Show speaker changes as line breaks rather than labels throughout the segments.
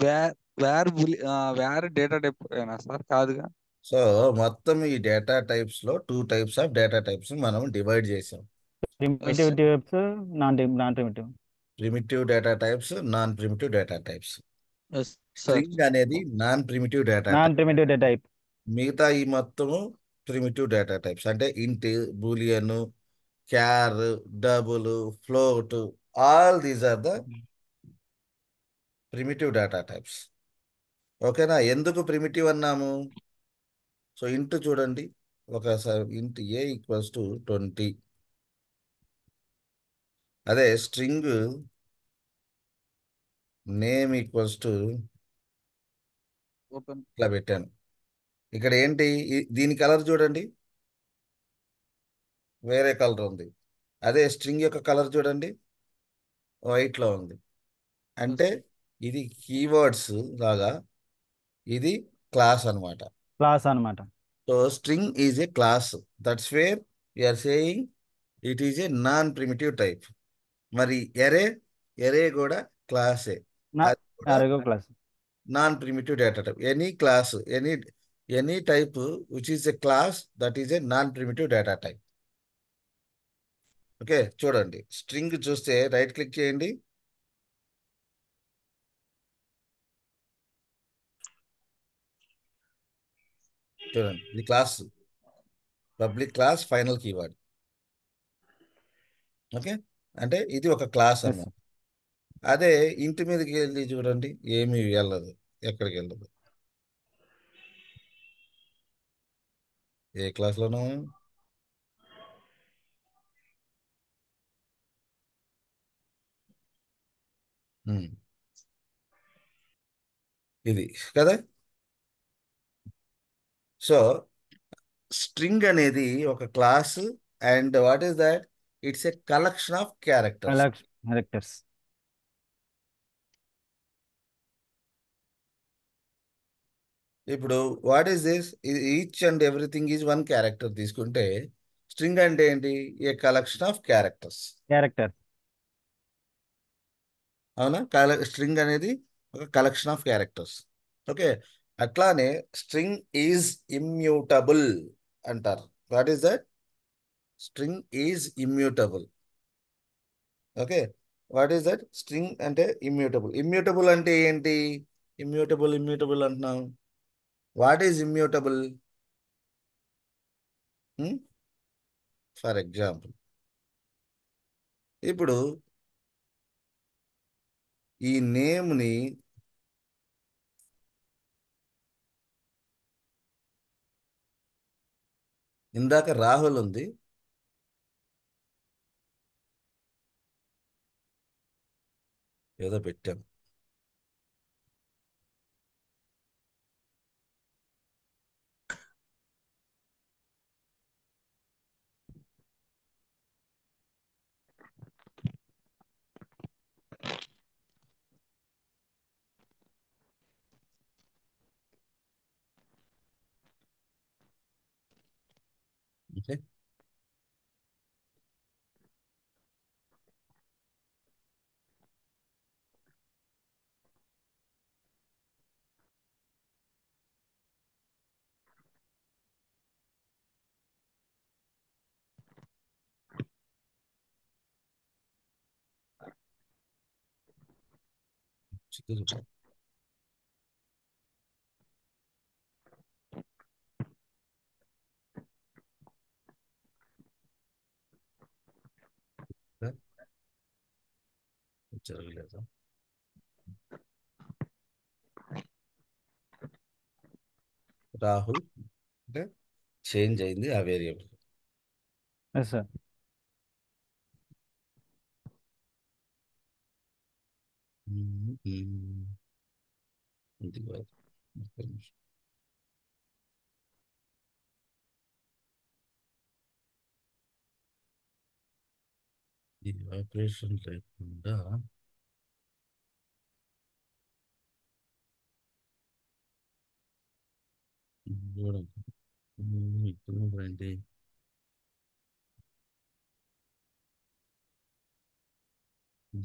Wear where data type ఏనా sir? కాదుగా.
So మొత్తం ఈ డేటా టైప్స్ లో two types of data types మనం డివైడ్ చేసాం.
Yes
primitive
sir.
Types, non primitive.
Primitive data types, non primitive data types.
Yes sir.
String అనేది non primitive data
non
type.
Primitive type.
మిగతా ఈ మొత్తము primitive data types. అంటే int, boolean, char, double, float, all these are the primitive data types. ఓకేనా? ఎందుకు primitive అన్నాము? So ఇంట్ చూడండి, ఒకసారి ఇంట్ ఏ ఈక్వల్స్ టు 20. అదే string name equals to
open.
ఇట్లా పెట్టాను. ఇక్కడ ఏంటి, దీని కలర్ చూడండి, వేరే కలర్ ఉంది. అదే స్ట్రింగ్ యొక్క కలర్ చూడండి, వైట్లో ఉంది.
ఎస్.
అంటే ఇది కీవర్డ్స్ లాగా, ఇది క్లాస్ అన్నమాట.
క్లాస్ అన్నమాట.
So string is a class. That's where are saying it is a non primitive type. మరి ఎరే, ఎరే కూడా క్లాసే.
నా
అది కూడా
అరగో class.
Non primitive data type. Any class, any type which is a class, that is a non primitive data type. Okay, చూడండి string చూస్తే right click చేయండి. చూడండి, ఇది class, public class, final keyword. Okay, అంటే ఇది ఒక క్లాస్
ఎస్.
అన్నమాట. అదే ఇంటి మీదకి వెళ్ళి చూడండి, ఏమీ వెళ్ళదు, ఎక్కడికి వెళ్ళదు. ఏ క్లాస్లోనూ ఉమ్, ఇది కదా. సో స్ట్రింగ్ అనేది ఒక class, and what is that, it's a collection of characters.
Characters.
ఇప్పుడు what is this, each and everything is one character తీసుకుంటే, స్ట్రింగ్ అంటే ఏంటి, a collection of characters.
Character.
అవునా? స్ట్రింగ్ అనేది ఒక కలెక్షన్ ఆఫ్ క్యారెక్టర్స్. ఓకే, అట్లానే string is immutable అంటారు. What is that, string is immutable. Okay, what is that, string అంటే immutable. Immutable అంటే ఏంటి, ఇమ్యూటబుల్ ఇమ్యూటబుల్ అంటున్నాం. What is immutable? For example, ఇప్పుడు ఈ నేమ్ని ఇందాక రాహుల్ ఉంది, ఏదో పెట్టాం. ఓకే, జరగలేదు. రాహుల్ అంటే చేంజ్ అయింది ఆ వేరియబుల్.
Yes sir.
ఇది కాదు. ఒక్క నిమిషం. ఇది ఆపరేషన్ లేకుండా చూడండి. ఇప్పుడు రండి.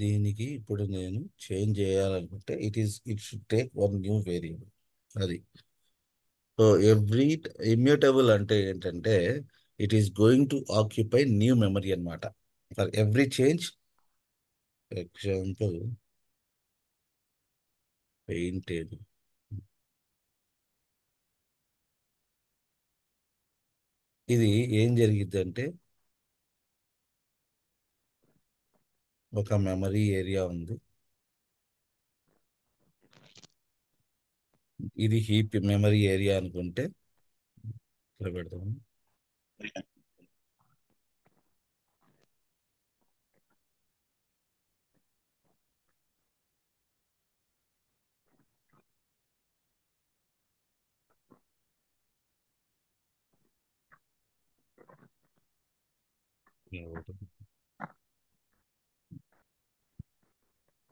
దీనికి ఇప్పుడు నేను చేంజ్ చేయాలనుకుంటే it should take one new variable. అది. సో ఎవ్రీ ఇమ్యూటబుల్ అంటే ఏంటంటే it is going to occupy new memory అనమాట. For every change, example paint table. ఇది ఏం జరిగిద్ది అంటే ఒక మెమరీ ఏరియా ఉంది. ఇది హీప్ మెమరీ ఏరియా అనుకుంటే ఇక్కడ పెడతాము.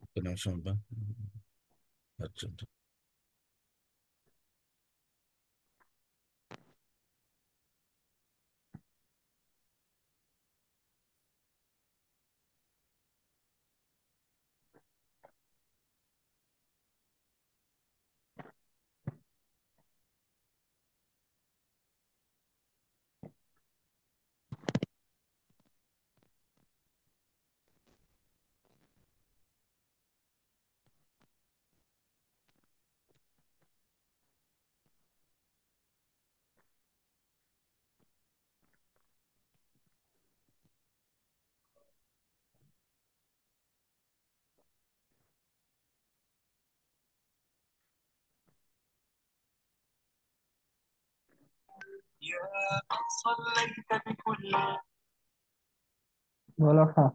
ఒక నిమిషం అబ్బా. అర్జెంట్.
बोलो हाँ।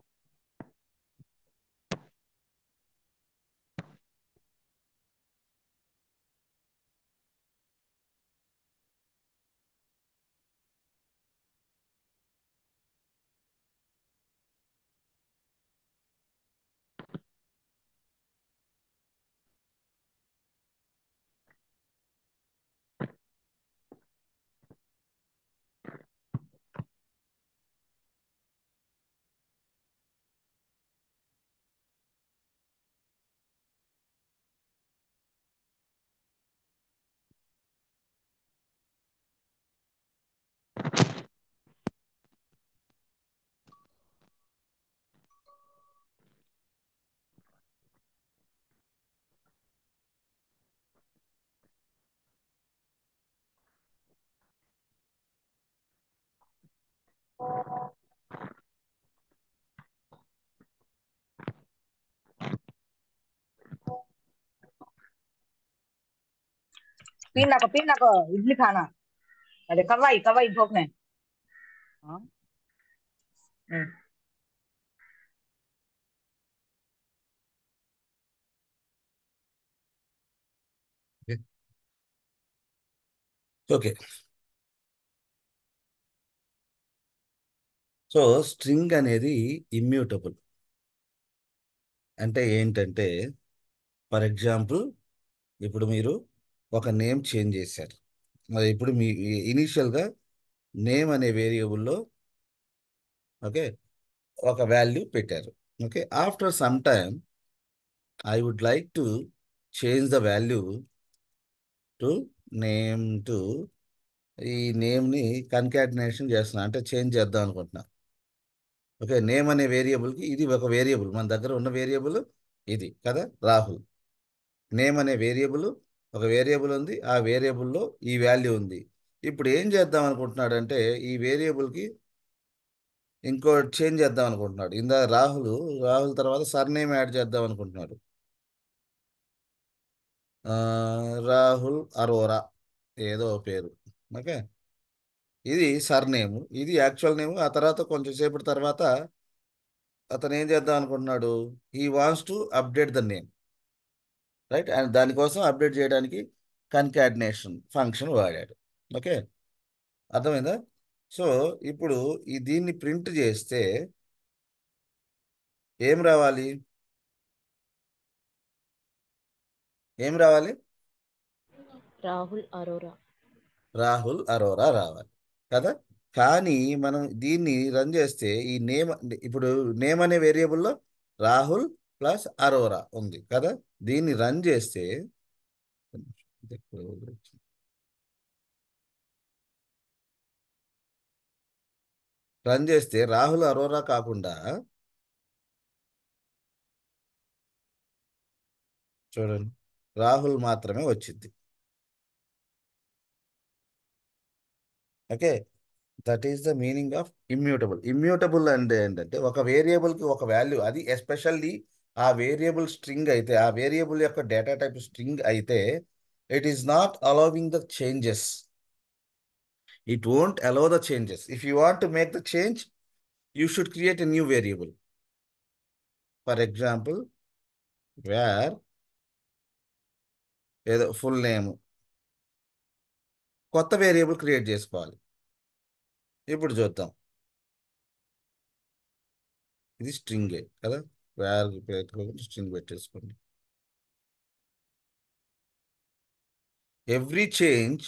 पीन नको इडली खाना अरे कवाई कवाई भोग में हाँ
ఓకే. సో స్ట్రింగ్ అనేది ఇమ్యూటబుల్ అంటే ఏంటంటే ఫర్ ఎగ్జాంపుల్ ఇప్పుడు మీరు ఒక నేమ్ చేంజ్ చేశారు. మరి ఇప్పుడు మీ ఇనీషియల్గా నేమ్ అనే వేరియబుల్లో ఓకే ఒక వాల్యూ పెట్టారు. Okay, after some time I would like to change the value to name to ఈ నేమ్ని కన్కాటినేషన్ చేస్తున్నా అంటే చేంజ్ చేద్దాం అనుకుంటున్నా. ఓకే, నేమ్ అనే వేరియబుల్కి ఇది ఒక వేరియబుల్, మన దగ్గర ఉన్న వేరియబుల్ ఇది కదా రాహుల్. నేమ్ అనే వేరియబుల్ ఒక వేరియబుల్ ఉంది, ఆ వేరియబుల్లో ఈ వాల్యూ ఉంది. ఇప్పుడు ఏం చేద్దాం అనుకుంటున్నాడు అంటే ఈ వేరియబుల్కి ఇంకో చేంజ్ చేద్దాం అనుకుంటున్నాడు. ఇందా రాహుల్ తర్వాత సర్నేమ్ యాడ్ చేద్దాం అనుకుంటున్నాడు. ఆ, రాహుల్ అరోరా ఏదో పేరు. ఓకే, ఇది సర్నేమ్, ఇది యాక్చువల్ నేమ్. ఆ తర్వాత కొంచెం సేపటి తర్వాత అతను ఏం చేద్దాం అనుకుంటున్నాడు, ఈ wants to update the name, right. And దానికోసం అప్డేట్ చేయడానికి కన్కాటినేషన్ ఫంక్షన్ వాడాడు. ఓకే, అర్థమైందా? సో ఇప్పుడు దీన్ని ప్రింట్ చేస్తే ఏం రావాలి, ఏం రావాలి?
రాహుల్ అరోరా.
రాహుల్ అరోరా రావాలి కదా. కానీ మనం దీన్ని రన్ చేస్తే ఈ నేమ్ ఇప్పుడు నేమ్ అనే వేరియబుల్లో రాహుల్ ప్లస్ అరోరా ఉంది కదా. దీన్ని రన్ చేస్తే రాహుల్ అరోరా కాకుండా చూడండి రాహుల్ మాత్రమే వచ్చింది. Okay, that is the meaning of immutable. Immutable అంటే ఏంటంటే ఒక వేరియబుల్కి ఒక వాల్యూ, అది ఎస్పెషల్లీ ఆ వేరియబుల్ స్ట్రింగ్ అయితే, ఆ వేరియబుల్ యొక్క డేటా టైప్ స్ట్రింగ్ అయితే, it is not allowing the changes. It won't allow the changes. If you want to make the change, you should create a new variable. For example, where ఏదో full name కొత్త variable create చేసుకోవాలి. ఇప్పుడు చూద్దాం. ఇది స్ట్రింగే కదా, wear పెట్టుకోకుండా string పెట్టేసుకోండి. Every change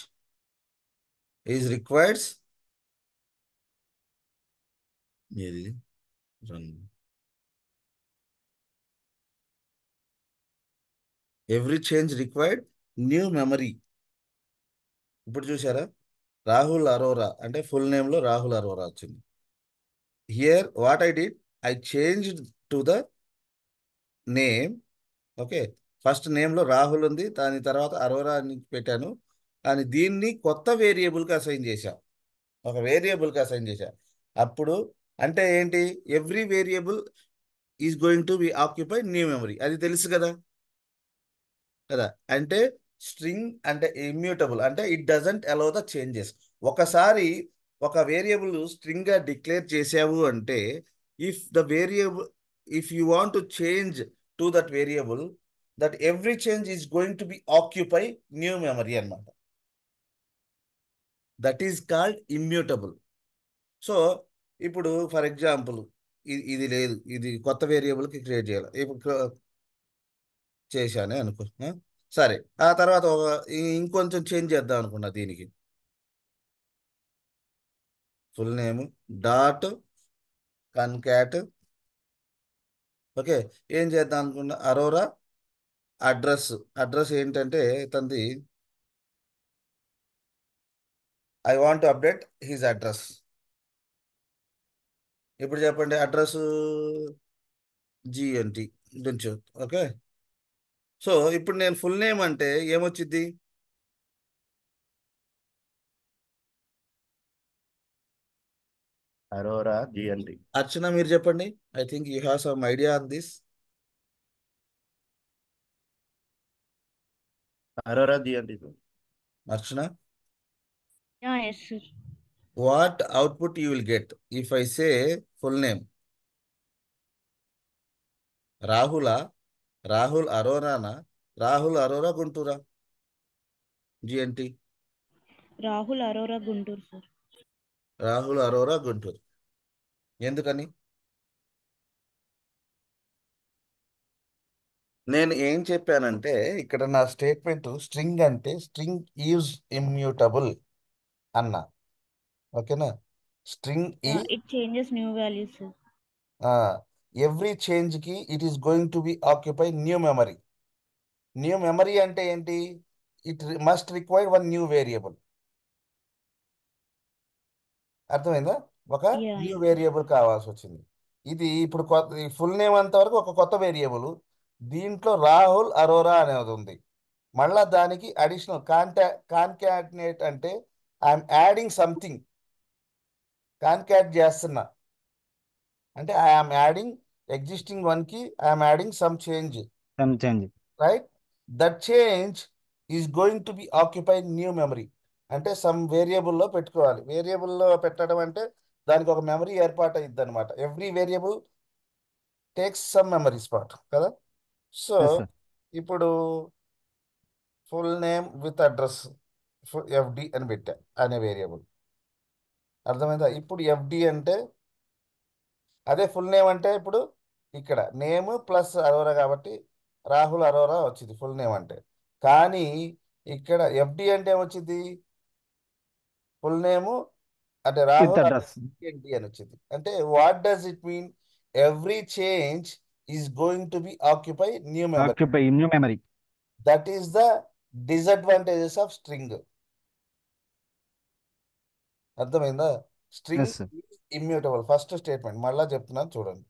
is రిక్వైర్డ్స్ ఇది run. Every change required new memory. ఇప్పుడు చూసారా, రాహుల్ అరోరా అంటే ఫుల్ నేమ్లో రాహుల్ అరోరా వచ్చింది. Here what I did, I changed to the name. Okay, first నేమ్లో రాహుల్ ఉంది, దాని తర్వాత అరోరా అని పెట్టాను. కానీ దీన్ని కొత్త వేరియబుల్కి అసైన్ చేశా, ఒక వేరియబుల్కి అసైన్ చేశా. అప్పుడు అంటే ఏంటి, every variable is going to be occupy new memory. అది తెలుసు కదా కదా. అంటే స్ట్రింగ్ అంటే ఇమ్యూటబుల్, అంటే it doesn't allow the changes. ఒకసారి ఒక వేరియబుల్ స్ట్రింగ్గా డిక్లేర్ చేసావు అంటే, if the variable, if you want to change to that variable, that every change is going to be occupy new memory అన్నమాట. That is called immutable. So ఇప్పుడు for example ఇది లేదు, ఇది కొత్త వేరియబుల్కి క్రియేట్ చేయాలి. ఇప్పుడు చేశానే అనుకో, సరే. ఆ తర్వాత ఇంకొంచెం చేంజ్ చేద్దాం అనుకున్నా. దీనికి full name dot concat. Okay, ఏం చేద్దాం అనుకున్నా, అరోరా అడ్రస్ ఏంటంటే తనది, I want to update his address. ఇప్పుడు చెప్పండి, అడ్రస్ జిఎన్టీ గురించి. ఓకే, సో ఇప్పుడు నేను ఫుల్ నేమ్ అంటే ఏమొచ్చింది,
అరోరా జిఎన్టీ.
అర్చన మీరు చెప్పండి. I think you have some idea on this.
Arora GNT.
Archana,
Yeah, yes, sir.
what output you will get if I say full name? రాహులా, రాహుల్ అరోరానా, రాహుల్ అరోరా గుంటూరా? GNT
Rahul Arora Guntur, sir.
Rahul Arora Guntur. ఎందుకని? నేను ఏం చెప్పానంటే, ఇక్కడ నా స్టేట్మెంట్ స్ట్రింగ్ అంటే స్ట్రింగ్ ఈజ్ ఇమ్యూటబుల్ అన్నా. ఓకేనా, స్ట్రింగ్ ఈ
It changes new values, sir.
Every చేంజ్కి it is going to be occupy new memory. New memory అంటే ఏంటి, it must require one new variable. అర్థమైందా, ఒక
Yeah,
న్యూ
yeah.
వేరియబుల్ కావాల్సి వచ్చింది. ఇది ఇప్పుడు ఫుల్ నేమ్ అంత వరకు ఒక కొత్త వేరియబుల్, దీంట్లో రాహుల్ అరోరా అనేది ఉంది. మళ్ళా దానికి అడిషనల్ కాన్కాటినేట్ అంటే ఐఎమ్ యాడింగ్ సంథింగ్, కాన్కాట్ చేస్తున్నా అంటే ఐఎమ్ యాడింగ్ ఎగ్జిస్టింగ్ వన్కి I'm adding some change,
change.
Right. That change is going to be occupy new memory. అంటే సమ్ వేరియబుల్లో పెట్టుకోవాలి. వేరియబుల్లో పెట్టడం అంటే దానికి ఒక మెమరీ ఏర్పాటు అయ్యిద్ది అనమాట. Every variable takes some memory spot కదా. So
yes sir.
ఇప్పుడు full name with address FD అని పెట్టా అనే వేరియబుల్. అర్థమైందా? ఇప్పుడు ఎఫ్డి అంటే అదే ఫుల్ నేమ్ అంటే ఇప్పుడు ఇక్కడ నేమ్ ప్లస్ అరోరా కాబట్టి రాహుల్ అరోరా వచ్చింది ఫుల్ నేమ్ అంటే. కానీ ఇక్కడ ఎఫ్డి అంటే ఏమొచ్చింది, ఫుల్ నేము అంటే
విత్
రాహుల్
అడ్రస్.
ఏంటి అని వచ్చింది. అంటే what does it mean, every change is going to be occupy new memory.
Occupy new memory.
That is the disadvantages of string. అర్థమైందా? String
Yes, sir.
Immutable. First statement మళ్ళా చెప్తున్నాను చూడండి.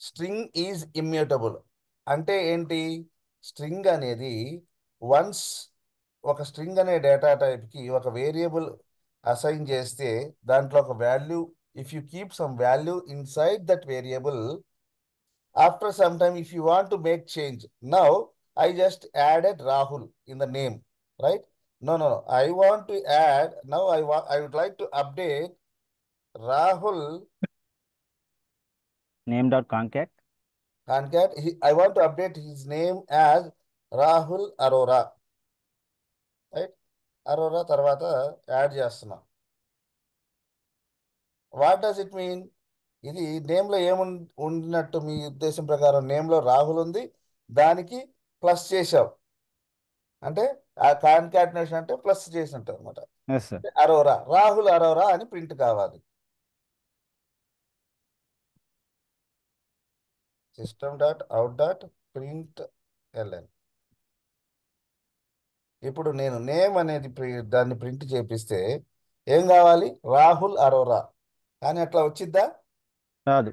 String is immutable అంటే ఏంటి? String అనేది once ఒక string అనే data టైప్కి ఒక వేరియబుల్ అసైన్ చేస్తే దాంట్లో ఒక value, if you keep some value inside that variable, after some time if you want to make change, now I just added Rahul in the name, right? No. I want to add, now I would like to update Rahul
Name dot concat.
concat. I want to update his name as Rahul Arora, right? Arora తర్వాత add చేస్తున్నాం. What does it mean? ఇది నేమ్లో ఉండినట్టు మీ ఉద్దేశం ప్రకారం నేమ్లో రాహుల్ ఉంది, దానికి plus చేసావు అంటే ఆ కాన్కాటినేషన్ అంటే ప్లస్ చేసినట్టు అనమాట.
Yes, sir.
అరోరా, రాహుల్ అరోరా అని ప్రింట్ కావాలి. system.out.println. ఇప్పుడు నేను నేమ్ అనేది దాన్ని ప్రింట్ చేపిస్తే ఏం కావాలి? రాహుల్ అరోరా కానీ అట్లా వచ్చిద్దా?
రాదు.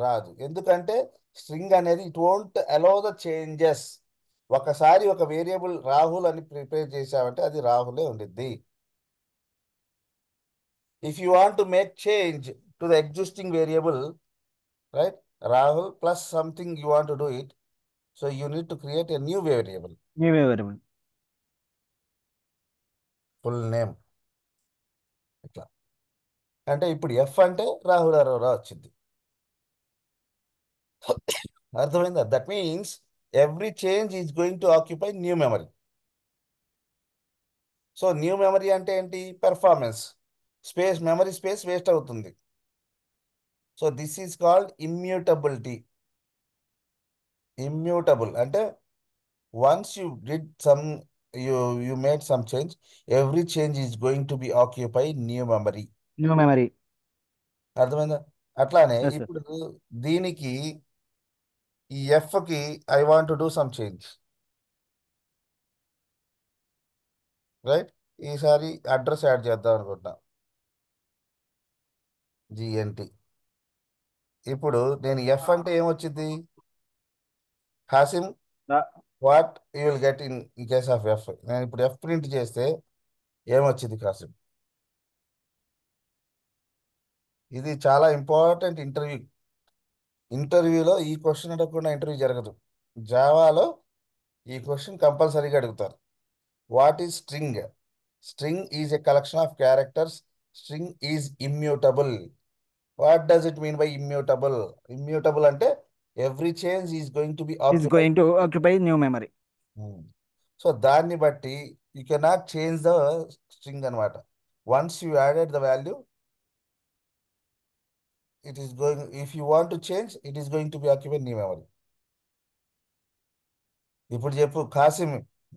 రాదు. ఎందుకంటే స్ట్రింగ్ అనేది it won't allow the changes. ఒకసారి ఒక వేరియబుల్ రాహుల్ అని ప్రిపేర్ చేసామంటే అది రాహులే ఉండిద్ది. If you want to make change to the existing variable, right, Rahul plus something you want to do it, so you need to create a new variable.
New variable.
Full name ఇట్లా అంటే ఇప్పుడు F అంటే రాహుల్ అరోరా వచ్చింది. అర్థమైందా? That means every change is going to occupy new memory. So new memory అంటే ఏంటి? Performance, space, memory space waste అవుతుంది. So this is called immutability. Immutable అంటే once you did some, you made some change, every change is going to be occupy new memory.
New memory.
అర్థమైందా? అట్లానే
Yes, sir.
ఇప్పుడు దీనికి ఈ ఎఫ్కి I want to do some change, right? ఈసారి address add చేద్దాం అనుకుంటున్నా, జిఎన్టీ. ఇప్పుడు నేను ఎఫ్ అంటే ఏమొచ్చింది? Hasim,
Ra-
what you will get in case of F. నేను ఇప్పుడు ఎఫ్ ప్రింట్ చేస్తే ఏమొచ్చింది కాసిం? ఇది చాలా ఇంపార్టెంట్. ఇంటర్వ్యూలో ఈ క్వశ్చన్ అడగకుండా ఇంటర్వ్యూ జరగదు. జావాలో ఈ క్వశ్చన్ కంపల్సరీగా అడుగుతారు. What is string? String is a collection of characters. String is immutable. What does it mean by immutable? Immutable అంటే every change is going to be
Is going to occupy new memory.
సో దాన్ని బట్టి you cannot change the string అనమాట. Once you added the value, it is going, if you want to change, it is going to be occupied new memory. ఇప్పుడు చెప్పు కాసిం,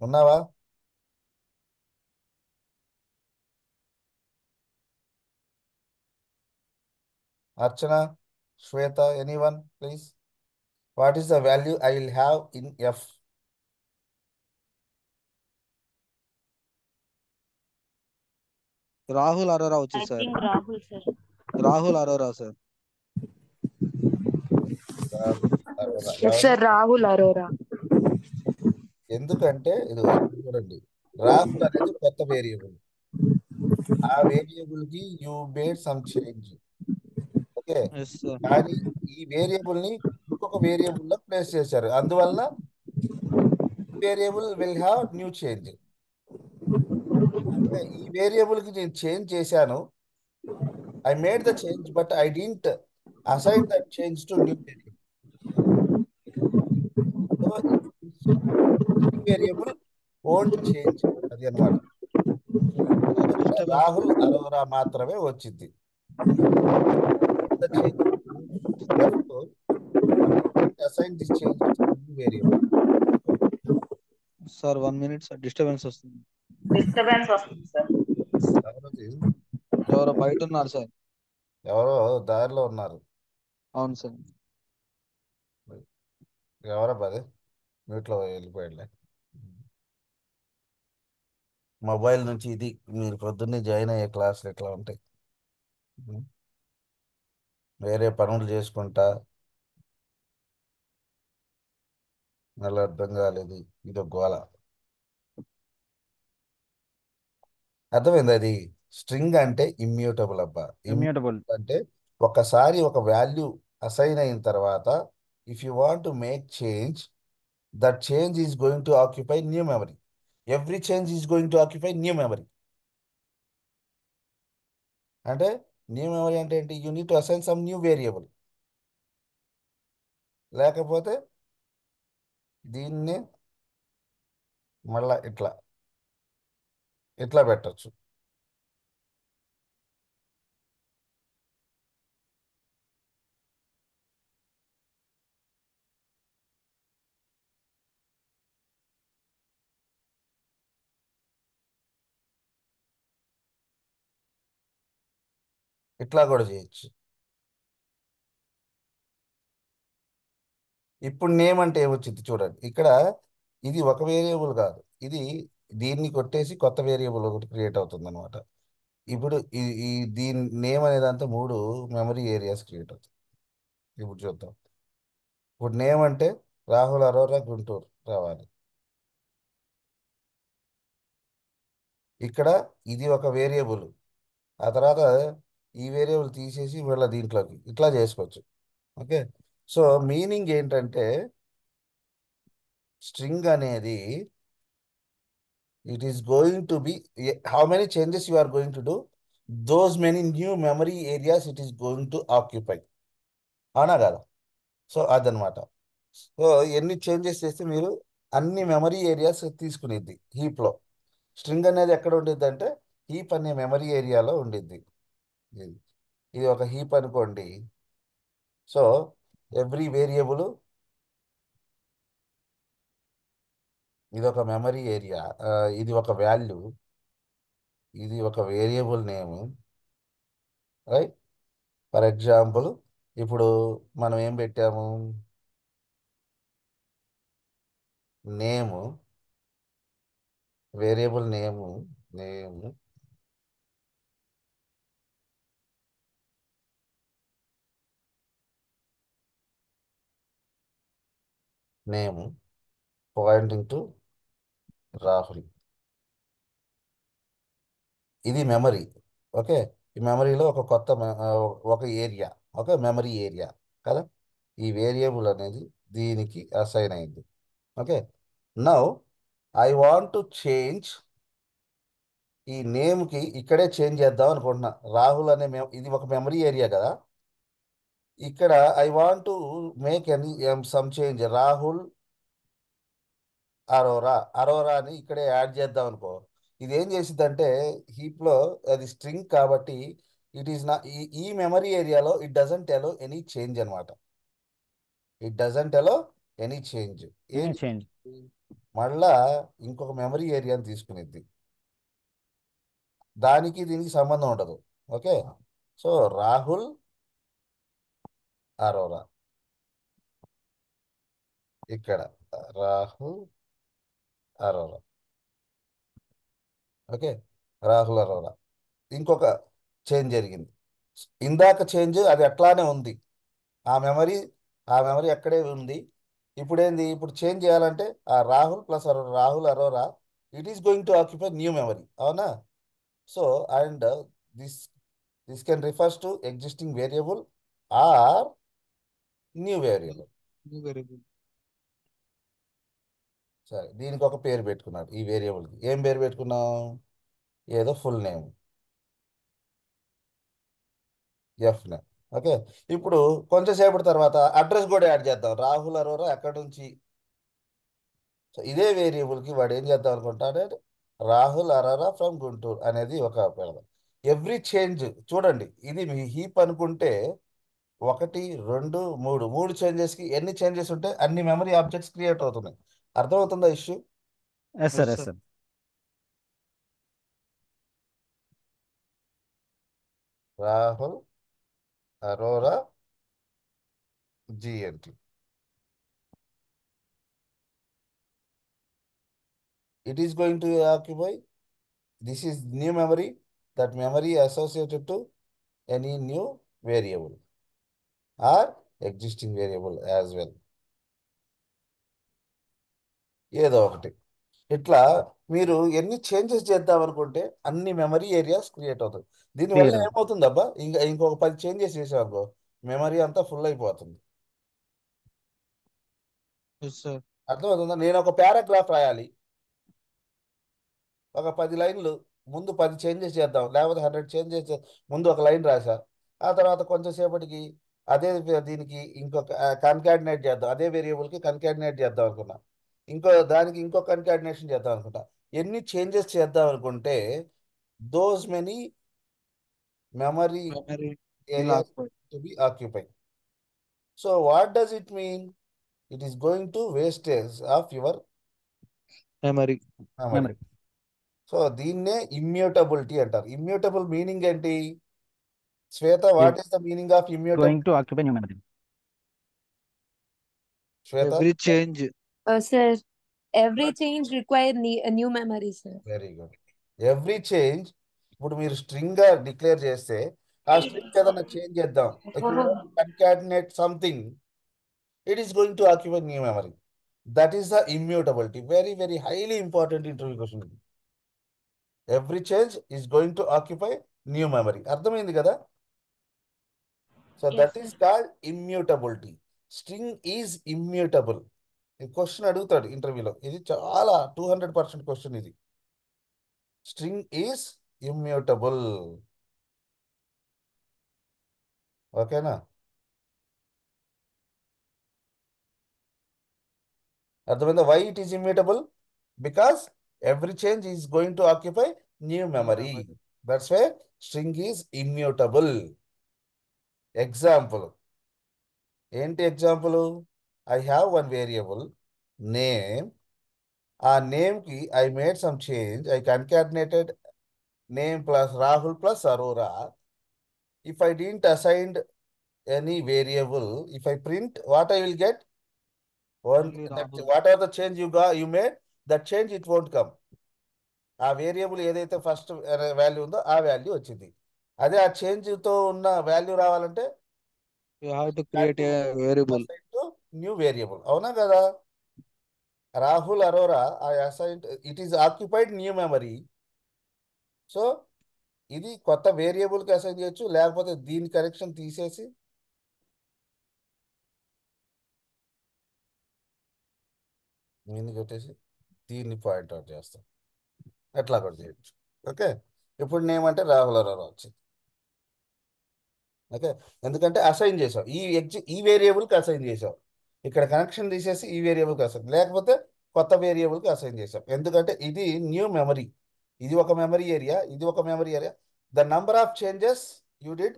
ఉన్నావా? Archana, Shweta, anyone please. What is the value I will have in F?
Rahul Arora
I
వచ్చింది sir.
think Rahul, sir.
Rahul Arora sir.
Yes, sir. Rahul Arora.
ఎందుకంటే ఇది చూడండి, రాహుల్ అనేది కొత్త variable. ఆ వేరియబుల్ కి you made some change, okay.
Yes sir.
కానీ ఈ వేరియబుల్ ని ఇంకొక వేరియబుల్ లో ప్లేస్ చేశారు, అందువలన variable will have new change. అంటే ఈ వేరియబుల్ కి నేను చేంజ్ చేశాను, I made the change but I didn't assign that change to new variable. So variable old change, అది అనమాట. రాహుల్ అరోరా మాత్రమే వచ్చింది. Assign this change to new variable.
Sir 1 minute sir, disturbance వస్తుంది.
డిస్టర్బెన్స్ వస్తుంది సార్.
ఎవరో బయట ఉన్నారు సార్.
ఎవరో దారిలో ఉన్నారు.
అవును సార్.
ఎవరో పది మ్యూట్లో వెళ్ళిపోయాడులే. మొబైల్ నుంచి ఇది మీరు పొద్దున్నే జాయిన్ అయ్యే క్లాసులు ఎట్లా ఉంటాయి. వేరే పనులు చేసుకుంటా మళ్ళీ అర్థం కాలేదు, ఇది గోల. అర్థమైంది. అది స్ట్రింగ్ అంటే ఇమ్యూటబుల్ అబ్బా.
ఇమ్యూటబుల్.
ఇమ్యూటబుల్ అంటే ఒకసారి ఒక వాల్యూ అసైన్ అయిన తర్వాత if you want to make change, that change is going to occupy new memory. Every change is going to occupy new memory. అంటే న్యూ మెమరీ అంటే ఏంటి? You need to assign some new variable. లేకపోతే దీన్ని మళ్ళా ఇట్లా ఇట్లా పెట్టచ్చు. ఇట్లా కూడా చేయొచ్చు. ఇప్పుడు నేమ్ అంటే ఏమొచ్చింది చూడండి. ఇక్కడ ఇది ఒక వేరియబుల్ కాదు, ఇది దీన్ని కొట్టేసి కొత్త వేరియబుల్ ఒకటి క్రియేట్ అవుతుంది అనమాట. ఇప్పుడు ఈ దీని నేమ్ అనేదంతా 3 మెమరీ ఏరియాస్ క్రియేట్ అవుతుంది. ఇప్పుడు చూద్దాం. ఇప్పుడు నేమ్ అంటే రాహుల్ అరోరా గుంటూరు రావాలి. ఇక్కడ ఇది ఒక వేరియబుల్. ఆ తర్వాత ఈ వేరియబుల్ తీసేసి వీళ్ళ దీంట్లోకి ఇట్లా చేసుకోవచ్చు. ఓకే. సో మీనింగ్ ఏంటంటే స్ట్రింగ్ అనేది it is going to be how many changes you are going to do, those many new memory areas it is going to occupy. అవునా కదా? సో అదనమాట. సో ఎన్ని చేంజెస్ చేస్తే మీరు అన్ని మెమరీ ఏరియాస్ తీసుకునేది హీప్లో. స్ట్రింగ్ అనేది ఎక్కడ ఉండిద్ది అంటే హీప్ అనే మెమరీ ఏరియాలో ఉండిద్ది. ఇది ఇది ఒక హీప్ అనుకోండి. సో ఎవ్రీ వేరియబుల్ ఇది ఒక మెమరీ ఏరియా, ఇది ఒక వాల్యూ, ఇది ఒక variable name, right? For example ఇప్పుడు మనం ఏం పెట్టాము? Name, variable name, name name pointing to Rahul. ఇది మెమరీ. ఓకే. ఈ మెమరీలో ఒక కొత్త ఒక ఏరియా, ఒక మెమరీ ఏరియా కదా. ఈ వేరియబుల్ అనేది దీనికి అసైన్ అయింది. Okay. Now I want to change ఈ నేమ్కి ఇక్కడే చేంజ్ చేద్దాం అనుకుంటున్నా. రాహుల్ అనే ఇది ఒక మెమరీ ఏరియా కదా. ఇక్కడ I want to make any some change. Rahul Arora, Arora అని ఇక్కడే యాడ్ చేద్దాం అనుకో. ఇది ఏం చేసిద్దంటే హీప్లో అది స్ట్రింగ్ కాబట్టి ఇట్ ఈస్ నా ఈ మెమరీ ఏరియాలో it doesn't allow any change అనమాట. It doesn't allow any change. ఏం
చేంజ్.
మళ్ళా ఇంకొక మెమరీ ఏరియాని తీసుకునేది, దానికి దీనికి సంబంధం ఉండదు. ఓకే. సో రాహుల్ అరోరా, ఇక్కడ రాహుల్ అరోరా. ఓకే. రాహుల్ అరోరా. ఇంకొక చేంజ్ జరిగింది. ఇందాక చేంజ్ అది అట్లానే ఉంది, ఆ మెమరీ అక్కడే ఉంది. ఇప్పుడు ఏంది? ఇప్పుడు చేంజ్ చేయాలంటే ఆ Rahul plus Rahul Arora it is going to occupy new memory. అవునా? So and this this can refers to existing variable or new variable.
Variable.
సరే, దీనికి ఒక పేరు పెట్టుకున్నాడు. ఈ వేరియబుల్కి ఏం పేరు పెట్టుకున్నాం? ఏదో full name, F name. Okay. ఇప్పుడు కొంచెం సేపటి తర్వాత అడ్రస్ కూడా యాడ్ చేద్దాం. రాహుల్ అరోరా ఎక్కడి నుంచి. సో ఇదే వేరియబుల్కి వాడు ఏం చేద్దాం అనుకుంటాడు? రాహుల్ అరోరా ఫ్రమ్ గుంటూరు అనేది ఒక పెడదాం. ఎవ్రీ చేంజ్ చూడండి, ఇది మీ హీప్ అనుకుంటే 1 2 3 చేంజెస్కి ఎన్ని చేంజెస్ ఉంటే అన్ని మెమరీ ఆబ్జెక్ట్స్ క్రియేట్ అవుతున్నాయి. అర్థమవుతుందా issue?
Yes sir, yes sir.
Rahul Arora GNT. It is going to occupy. This is new memory. That memory associated to any new variable or existing variable as well. ఏదో ఒకటి ఇట్లా మీరు ఎన్ని changes చేద్దాం అనుకుంటే అన్ని మెమరీ ఏరియాస్ క్రియేట్ అవుతాయి. దీనివల్ల
Clear.
ఏమవుతుందబ్బా, ఇంకొక 10 చేంజెస్ చేసాం అనుకో, మెమరీ అంతా ఫుల్ అయిపోతుంది.
Yes sir.
అర్థమవుతుందా? నేను ఒక పారాగ్రాఫ్ రాయాలి, ఒక 10 లైన్లు, ముందు 10 చేంజెస్ చేద్దాం, లేకపోతే 100 చేంజెస్, ముందు ఒక లైన్ రాసా, ఆ తర్వాత కొంచెం సేపటికి అదే దీనికి ఇంకొక కన్కాడినేట్ చేద్దాం, అదే వేరియబుల్కి కన్కాడినేట్ చేద్దాం అనుకున్నా, దానికి ఇంకో కన్కాడినేషన్ చేద్దాం అనుకుంటా. ఎన్ని చేంజెస్ చేద్దాం అనుకుంటే those many memory
memory
areas to be occupied. So what does it mean? It is going to wastage of your
memory.
memory. So దీన్నే ఇమ్యూటబిలిటీ అంటారు. ఇమ్యూటబుల్ మీనింగ్ ఏంటి Shweta? What is the meaning of immutable?
Going to occupy new memory.
Shweta?
Every change.
Sir, every change require a new memory, sir.
Very good. Every change, ఇప్పుడు మీరు string గా declare చేస్తే ఆ string ఏదైనా change చేద్దాం, concatenate something, it is going to occupy new memory. That is the immutability. Very very highly important interview question ఇది. Every change is going to occupy new memory. అర్థమైంది కదా? So that is called immutability. String is immutable. ఈ question అడుగుతాడు ఇంటర్వ్యూలో, ఇది చాలా 200% question ఇది. String is immutable. ఓకేనా? అర్థమైందా? Why it is immutable? Because every change is going to occupy new memory. That's why string is immutable. Example ఏంటి? Example, I have one variable name. ఆ నేమ్కి I made some change. I concatenated name plus Rahul plus Arora. If I didn't assigned any variable, if I print, what I will get?
Only Rahul.
Whatever the change you made, that change it won't come. ఆ variable ఏదైతే first value ఉందో ఆ value వచ్చింది. అదే ఆ చేంజ్తో ఉన్న value రావాలంటే
you have to create a variable.
New variable. అవునా కదా? Rahul Arora assign, it is occupied new memory. So ఇది కొత్త వేరియబుల్కి అసైన్ చేయొచ్చు, లేకపోతే దీని కరెక్షన్ తీసేసి దీన్ని కొట్టేసి దీన్ని పాయింట్ అవుట్ చేస్తాం. ఎట్లా కూడా చేయొచ్చు. ఓకే, ఇప్పుడు నేమ్ అంటే రాహుల్ అరోరా వచ్చింది. ఓకే, ఎందుకంటే అసైన్ చేసాం, ఈ వేరియబుల్కి అసైన్ చేసాం. ఇక్కడ కనెక్షన్ తీసేసి ఈ వేరియబుల్కి అసైన్, లేకపోతే కొత్త వేరియబుల్కి అసైన్ చేసాం. ఎందుకంటే ఇది న్యూ మెమరీ. ఇది ఒక మెమరీ ఏరియా, ఇది ఒక memory area. The number of changes you did,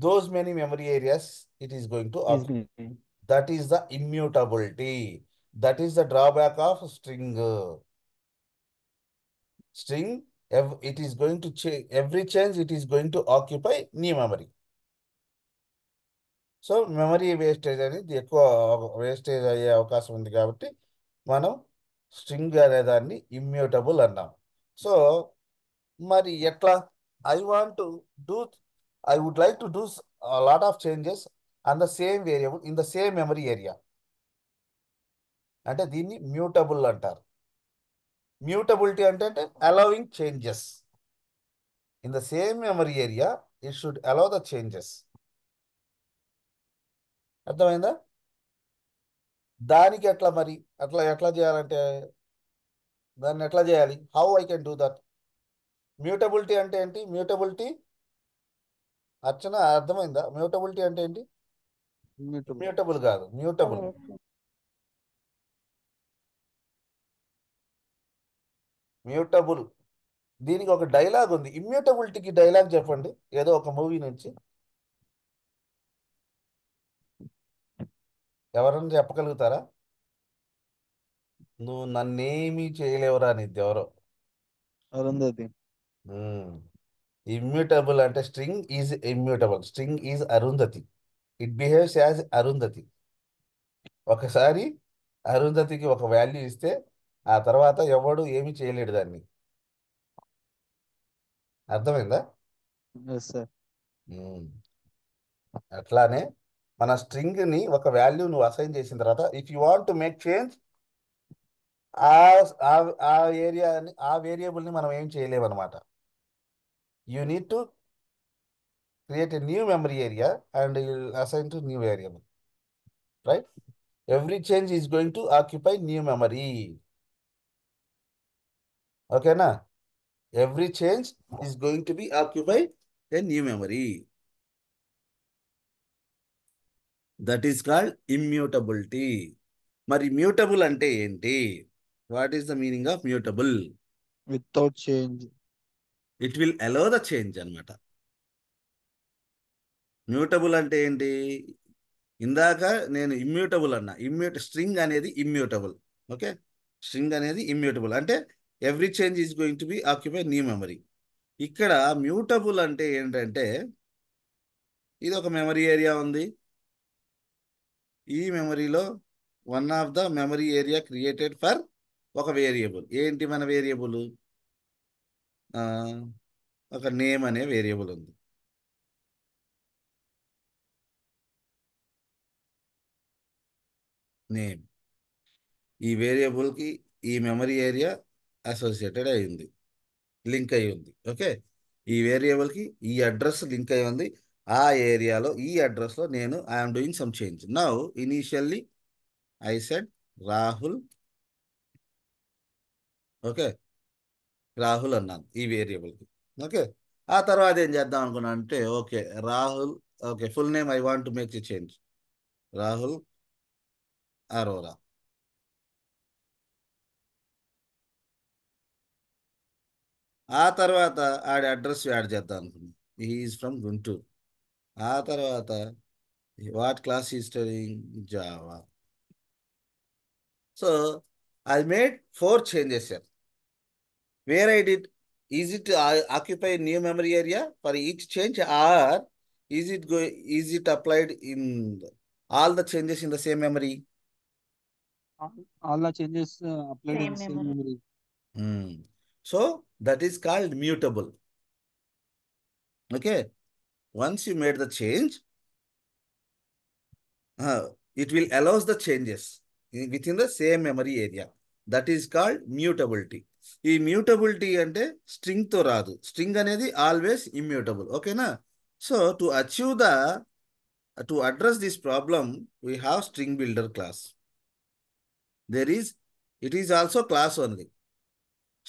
those many memory areas it is going to occupy. That is the immutability. That is the drawback of string. String, it is going to change, every change it is going to occupy new memory. So memory wastage అనేది ఎక్కువ wastage అయ్యే అవకాశం ఉంది, కాబట్టి మనం string అనే దాన్ని immutable అన్నాం. సో మరి ఎట్లా? I would like to do a lot of changes on the same variable in the same memory area. అంటే దీన్ని మ్యూటబుల్ అంటారు. మ్యూటబిలిటీ అంటే allowing changes in the same memory area. It should allow the changes. అర్థమైందా? దానికి ఎట్లా మరి, ఎట్లా చేయాలంటే దాన్ని ఎట్లా చేయాలి? How I can do that? Mutability అంటే ఏంటి? మ్యూటబిలిటీ అర్చన అర్థమైందా? మ్యూటబిలిటీ అంటే ఏంటి? మ్యూటబుల్ కాదు, మ్యూటబుల్. మ్యూటబుల్, దీనికి ఒక డైలాగ్ ఉంది. ఇమ్యూటబిలిటీకి డైలాగ్ చెప్పండి, ఏదో ఒక మూవీ నుంచి. ఎవరన్నా చెప్పగలుగుతారా? నువ్వు నన్నేమీ చేయలేవురా అనేది ఎవరో.
అరుంధతి.
ఇమ్యూటబుల్ అంటే string is immutable. String is Arundhati. It behaves as Arundhati. ఒకసారి అరుంధతికి ఒక వాల్యూ ఇస్తే ఆ తర్వాత ఎవడు ఏమి చేయలేడు దాన్ని. అర్థమైందా?
Yes sir.
అట్లానే మన స్ట్రింగ్ ని ఒక వాల్యూ నువ్వు అసైన్ చేసిన తర్వాత if you want to make change ఆ ఏరియాని ఆ వేరియబుల్ ని మనం ఏం చేయలేమన్నమాట. You need to create a new memory area and you will assign to new variable, right? Every change is going to occupy new memory. Okay, na? Every change is going to be occupy a new memory. That is called immutability. మరి mutable అంటే ఏంటి? What is the meaning of mutable?
Without change.
It will allow the change అన్నమాట. Mutable అంటే ఏంటి? ఇందాక నేను immutable అన్నా. String అనేది ఇమ్యూటబుల్. ఓకే, స్ట్రింగ్ అనేది ఇమ్యూటబుల్ అంటే every change is going to be occupy new memory. ఇక్కడ మ్యూటబుల్ అంటే ఏంటంటే ఇది ఒక మెమరీ ఏరియా ఉంది. ఈ మెమరీలో one of the memory area created for ఒక వేరియబుల్. ఏంటి మన వేరియబుల్? ఒక నేమ్ అనే వేరియబుల్ ఉంది. నేమ్. ఈ వేరియబుల్కి ఈ మెమరీ ఏరియా అసోసియేటెడ్ అయి ఉంది, లింక్ అయి ఉంది. ఓకే, ఈ వేరియబుల్కి ఈ అడ్రస్ లింక్ అయి ఉంది. ఆ ఏరియాలో ఈ అడ్రస్లో నేను I'm doing some change. Now initially I said Rahul. Okay, Rahul అన్నాను ఈ వేరియబుల్కి. ఓకే, ఆ తర్వాత ఏం చేద్దాం అనుకున్నాను అంటే okay Rahul, okay full name I want to make the change, Rahul Arora. ఆ తర్వాత ఆడి అడ్రస్ యాడ్ చేద్దాం అనుకున్నాను. Is from Guntur. ఆ తర్వాత వాట్ క్లాస్ ఈ studying? Java. So I made 4 changes here. Where I did, is it occupy new memory area for each change, or is it applied in all the changes in the same memory?
All the changes applied in
Same
same
memory.
Memory.
So that is called mutable. Okay, once you made the change, it will allows the changes within the same memory area. That is called mutability. ఈ mutability అంటే string తో రాదు. String అనేది always immutable. ఓకేనా? So to address this problem we have string builder class. It is also class only.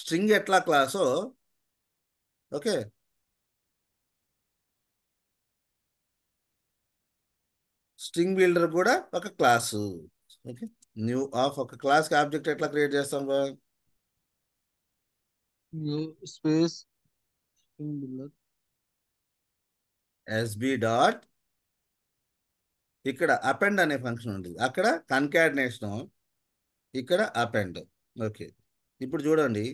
String ఎట్లా క్లాసో, okay, string builder కూడా ఒక class. Okay, new of ఒక క్లాస్కి ఆబ్జెక్ట్ ఎట్లా క్రియేట్ చేస్తాం?
New space string builder
SB dot, ఇక్కడ append అనే function ఉంటుంది, అక్కడ కన్కాటినేషన్, ఇక్కడ అపెండ్. ఓకే, ఇప్పుడు చూడండి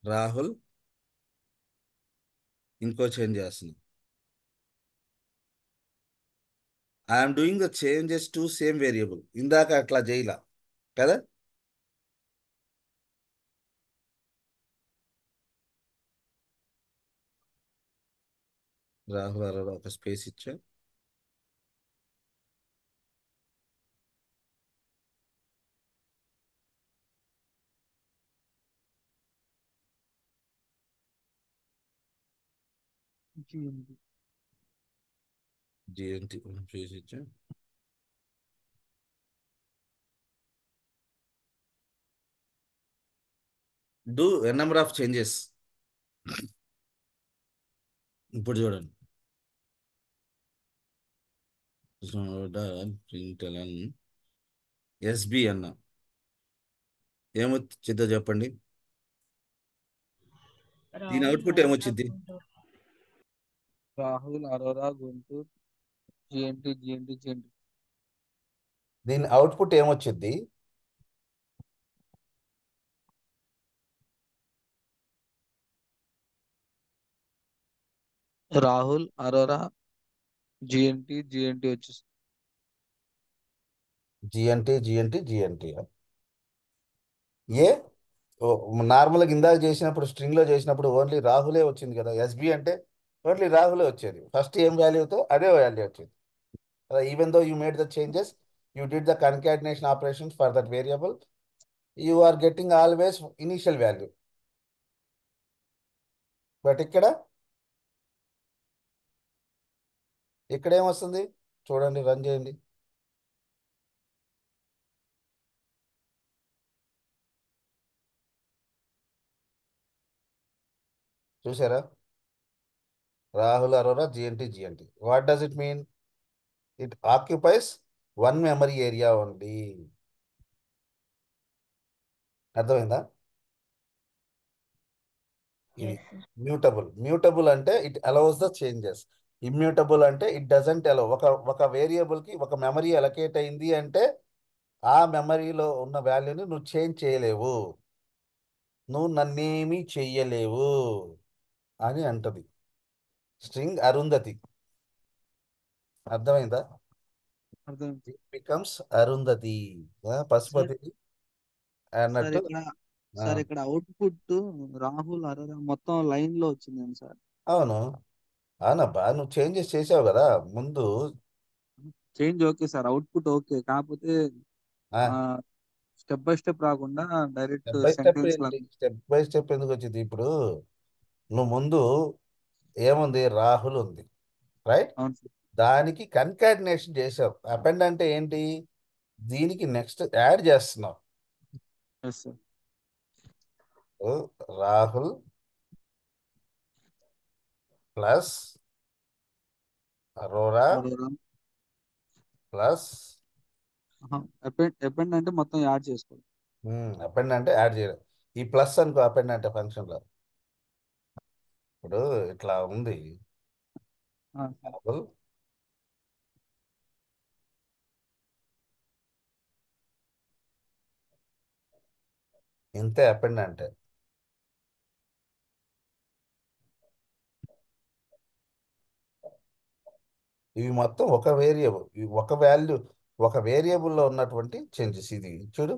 రాహుల్ ఇంకో చేంజ్ చేస్తున్నాం. I'm doing the changes to same variable. ఇందాక అట్లా చేయలా కదా. రాహుల్ అరోరా ఒక స్పేస్ ఇచ్చా. జిఎన్టీ స్పేస్ ఇచ్చా. Do a number of changes. ఇప్పుడు చూడండి ఎస్బి అన్నా ఏమొచ్చిందో చెప్పండి. దీని అవుట్పుట్ ఏమొచ్చింది?
రాహుల్ అరోరా గుంటూరు జిఎన్టీ.
దీని అవుట్పుట్ ఏమొచ్చింది?
రాహుల్ అరోరా జిఎన్టీ వచ్చేసి
జిఎన్టీ ఏ నార్మల్గా ఇందాక చేసినప్పుడు స్ట్రింగ్లో చేసినప్పుడు ఓన్లీ రాహులే వచ్చింది కదా. ఎస్బి అంటే ఓన్లీ రాహులే వచ్చేది. ఫస్ట్ ఏం వాల్యూతో అదే వాల్యూ వచ్చేది కదా. Even though you made the changes, you did the concatenation operations for that variable, you are getting always initial value. But ఇక్కడ ఏమొస్తుంది చూడండి, రన్ చేయండి. చూసారా? Rahul Arora GNT. What does it mean? It occupies one memory area only. అర్థమైందా? ఇది
yes sir.
Mutable అంటే it allows the changes. Immutable అంటే it doesn't allow. ఒక వేరియబుల్కి ఒక మెమరీ అలకేట్ అయింది అంటే ఆ మెమరీలో ఉన్న వాల్యూని నువ్వు చేంజ్ చేయలేవు, నువ్వు నన్నేమీ చెయ్యలేవు అని అంటది స్ట్రింగ్ అరుంధతి. అర్థమైందా?
అర్థం
it becomes Arundhati, Pashupati
sir
అన్నట్టు.
ఇక్కడ అవుట్పుట్ రాహుల్ అరోరా మొత్తం లైన్ లో వచ్చిందండి సార్.
అవును, అవునబ్బా, నువ్వు చేంజెస్ చేసావు కదా ముందు.
Change okay sir, output okay, కాకపోతే స్టెప్ బై స్టెప్ రాకుండా direct
step by step
sentence
ఏంటి?
లాగా.
స్టెప్ బై స్టెప్ ఎందుకు వచ్చింది? ఇప్పుడు నువ్వు ముందు ఏముంది, రాహుల్ ఉంది, రైట్?
అవును సార్.
దానికి కన్కాటినేషన్ చేసావు. అపెండ్ అంటే ఏంటి? దీనికి నెక్స్ట్ యాడ్ చేస్తున్నావు.
Yes sir.
Rahul plus Arora
Arora
plus
append అంటే మొత్తం యాడ్ చేసుకోవాలి.
అపెండ్ అంటే యాడ్ చేయడం. ఈ ప్లస్ అనుకో అపెండ్ అంటే ఫంక్షన్లో. ఇప్పుడు ఇట్లా ఉంది,
సార్.
రాహుల్ ఇంతే అపెండ్ అంటే. ఇవి మొత్తం ఒక వేరియబుల్, ఒక వాల్యూ, ఒక వేరియబుల్లో ఉన్నటువంటి చేంజెస్. ఇది చూడు,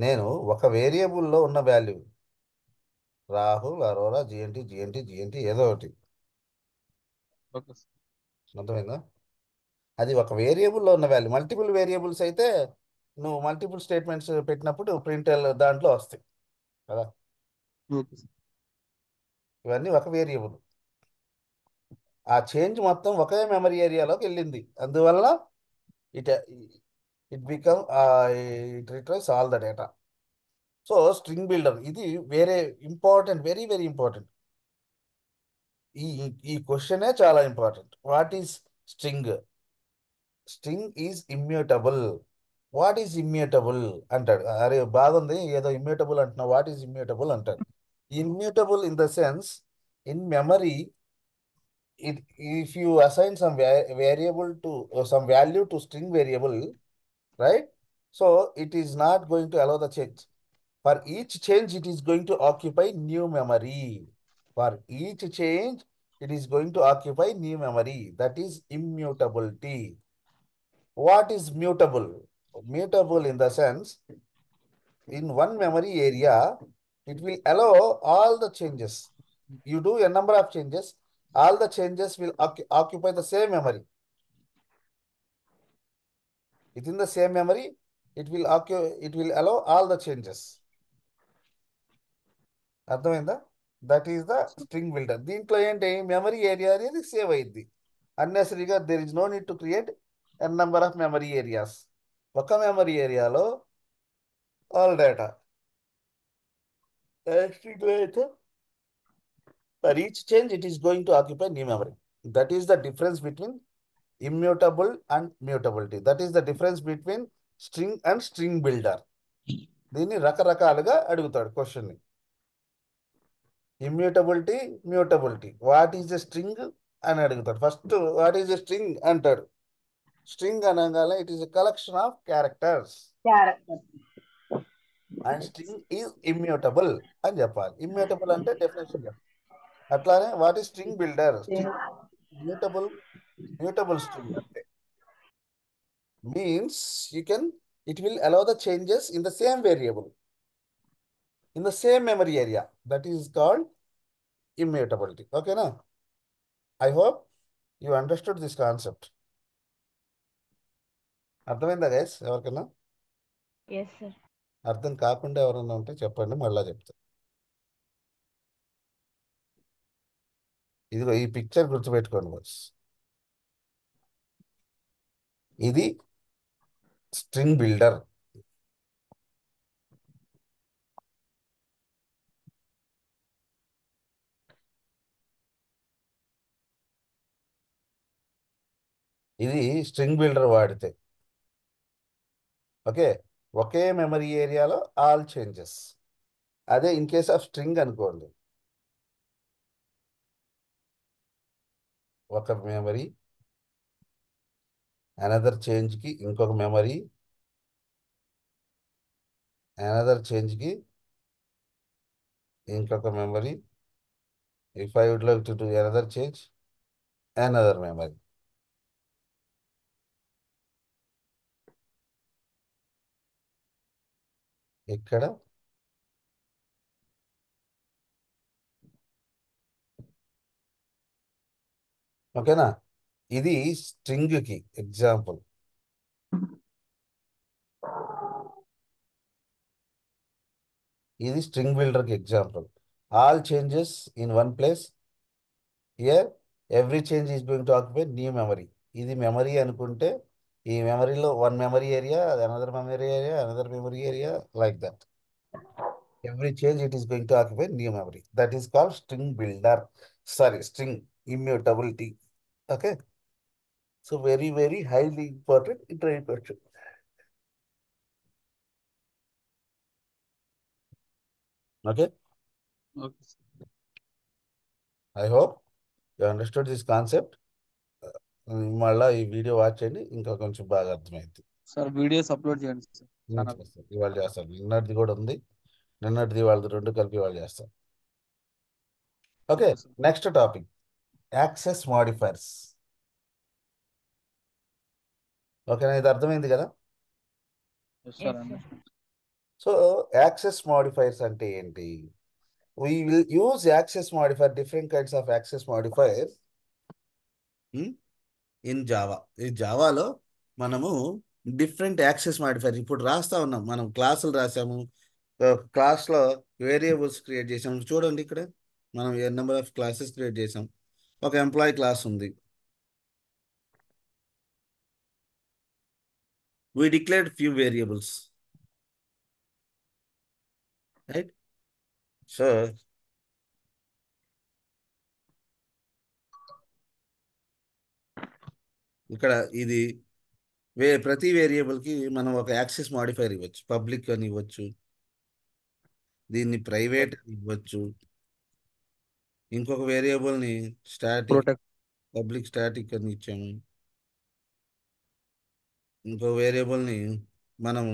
నేను ఒక వేరియబుల్లో ఉన్న వాల్యూ రాహుల్ అరోరా జిఎన్టీ ఏదో ఒకటి.
Okay sir.
అర్థమైందా? అది ఒక వేరియబుల్లో ఉన్న వాల్యూ. మల్టిపుల్ వేరియబుల్స్ అయితే నువ్వు మల్టిపుల్ స్టేట్మెంట్స్ పెట్టినప్పుడు ప్రింట్ దాంట్లో వస్తాయి కదా.
Okay sir.
ఇవన్నీ ఒక వేరియబుల్. ఆ చేంజ్ మొత్తం ఒకే మెమరీ ఏరియాలోకి వెళ్ళింది, అందువల్ల it it become it retrieves all the data. So string builder ఇది వేరే ఇంపార్టెంట్, వెరీ వెరీ ఇంపార్టెంట్. ఈ ఈ క్వశ్చనే చాలా important. What is string? String is immutable. What is immutable అంటాడు. అరే బాగుంది, ఏదో ఇమ్యూటబుల్ అంటున్నావు, వాట్ ఈజ్ ఇమ్యూటబుల్ అంటాడు. Immutable in the sense, in memory, if you assign some variable to some value to string variable, right? So it is not going to allow the change. For each change, it is going to occupy new memory. For each change, it is going to occupy new memory. That is immutability. What is mutable? Mutable in the sense, in one memory area, it will allow all the changes. You do a number of changes, all the changes will occupy the same memory. Within the same memory, it will allow all the changes. అర్థమైందా? That is the string builder. దీంట్లో ఏంటి, memory area అనేది save అయింది. అన్నెసరీగా there is no need to create an number of memory areas. ఒక memory ఏరియాలో all data. స్ట్రింగ్లో అయితే for each change, it is going to occupy new memory. That is the difference between immutable and mutability. That is the difference between string and string builder. దీన్ని రకరకాలుగా అడుగుతాడు క్వశ్చన్ని. Immutability, mutability. What is the string అని అడుగుతాడు. First what is the string అంటాడు. String అనగానే it is a collection of characters and string is immutable అని చెప్పాలి. ఇమ్యూటబుల్ అంటే డెఫినేషన్ చెప్పాలి. అట్లానే what is string builder? String mutable string అంటే means it will allow the changes in the same variable in the same memory area. That is called immutability. Okay na? I hope you understood this concept. అర్థమైందా guys? ఎవరికైనా
yes sir.
అర్థం కాకుండా ఎవరైనా ఉంటే చెప్పండి, మళ్ళా చెప్తా. ఇదిగో ఈ పిక్చర్ గుర్తుపెట్టుకోండి బాస్. ఇది స్ట్రింగ్ బిల్డర్. ఇది స్ట్రింగ్ బిల్డర్ వాడితే ఓకే, ఒకే మెమరీ ఏరియాలో ఆల్ చేంజెస్. అదే ఇన్ కేస్ ఆఫ్ స్ట్రింగ్ అనుకోండి, ఒక మెమరీ అనదర్ చేంజ్కి ఇంకొక మెమరీ, అనదర్ చేంజ్కి ఇంకొక memory. If I would like to do another change, another memory. ఇక్కడ ఓకేనా? ఇది స్ట్రింగ్కి ఎగ్జాంపుల్. ఇది స్ట్రింగ్ బిల్డర్కి example. All changes in one place. Here every change is going to occupy new memory. ఇది మెమరీ అనుకుంటే ఈ మెమరీలో one memory area, another memory area, another memory area, like that. Every change it is going to occupy new memory. That is called string builder. Sorry, string immutability. Okay. So very, very highly important interview question. Okay.
Okay sir.
I hope you understood this concept. మళ్ళా ఈ video watch చేయండి, ఇంకా కొంచెం బాగా అర్థమైంది.
Sir videos upload చేయండి sir.
నేను చేస్తాను, ఇవాళ చేస్తాను. నిన్నటిది కూడా ఉంది, నిన్నటిది వాళ్ళది రెండు కలిపి వాళ్ళు చేస్తాను. Okay,
okay sir.
Next topic access modifiers. ఓకేనా? ఇది అర్థమైంది కదా?
Yes sir,
yes sir.
Understand.
So access modifiers అంటే ఏంటి? We will use access modifier, different kinds of access modifiers in Java. ఈ జావాలో మనము డిఫరెంట్ యాక్సెస్ మాడిఫైర్ ఇప్పుడు రాస్తా ఉన్నాం. మనం క్లాసులు రాసాము, క్లాస్లో వేరియబుల్స్ క్రియేట్ చేసాము. చూడండి ఇక్కడ మనం నెంబర్ ఆఫ్ క్లాసెస్ క్రియేట్ చేసాం. ఒక ఎంప్లాయీ క్లాస్ ఉంది. We declared few variables, right? So ఇక్కడ ఇది ప్రతి వేరియబుల్కి మనం ఒక యాక్సెస్ మాడిఫైర్ ఇవ్వచ్చు. పబ్లిక్ అని ఇవ్వచ్చు, దీన్ని ప్రైవేట్ అని ఇవ్వచ్చు, ఇంకొక వేరియబుల్ని స్టాటిక్,
ప్రొటెక్ట్.
పబ్లిక్ స్టాటిక్ అని ఇచ్చాము, ఇంకో వేరియబుల్ని మనం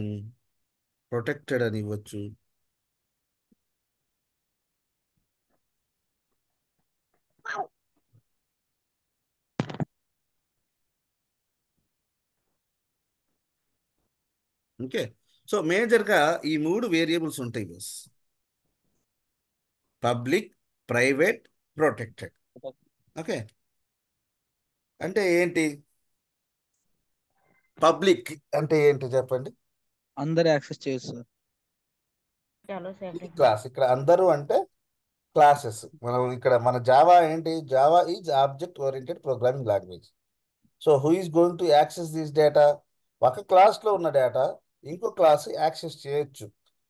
ప్రొటెక్టెడ్ అని ఇవ్వచ్చు. ఓకే, సో మేజర్గా ఈ మూడు వేరియబుల్స్ ఉంటాయి bus: public, private, protected. Okay, అంటే ఏంటి? పబ్లిక్ అంటే ఏంటి చెప్పండి?
అందరు యాక్సెస్ చేయొచ్చు సార్.
చాలా
ఇది
సేపటి
క్లాస్. ఇక్కడ అందరూ అంటే క్లాసెస్. మనం ఇక్కడ మన జావా ఏంటి? Java is object oriented programming language. So who is going to access this data? ఒక క్లాస్లో ఉన్న డేటా ఇంకో క్లాస్ యాక్సెస్ చేయొచ్చు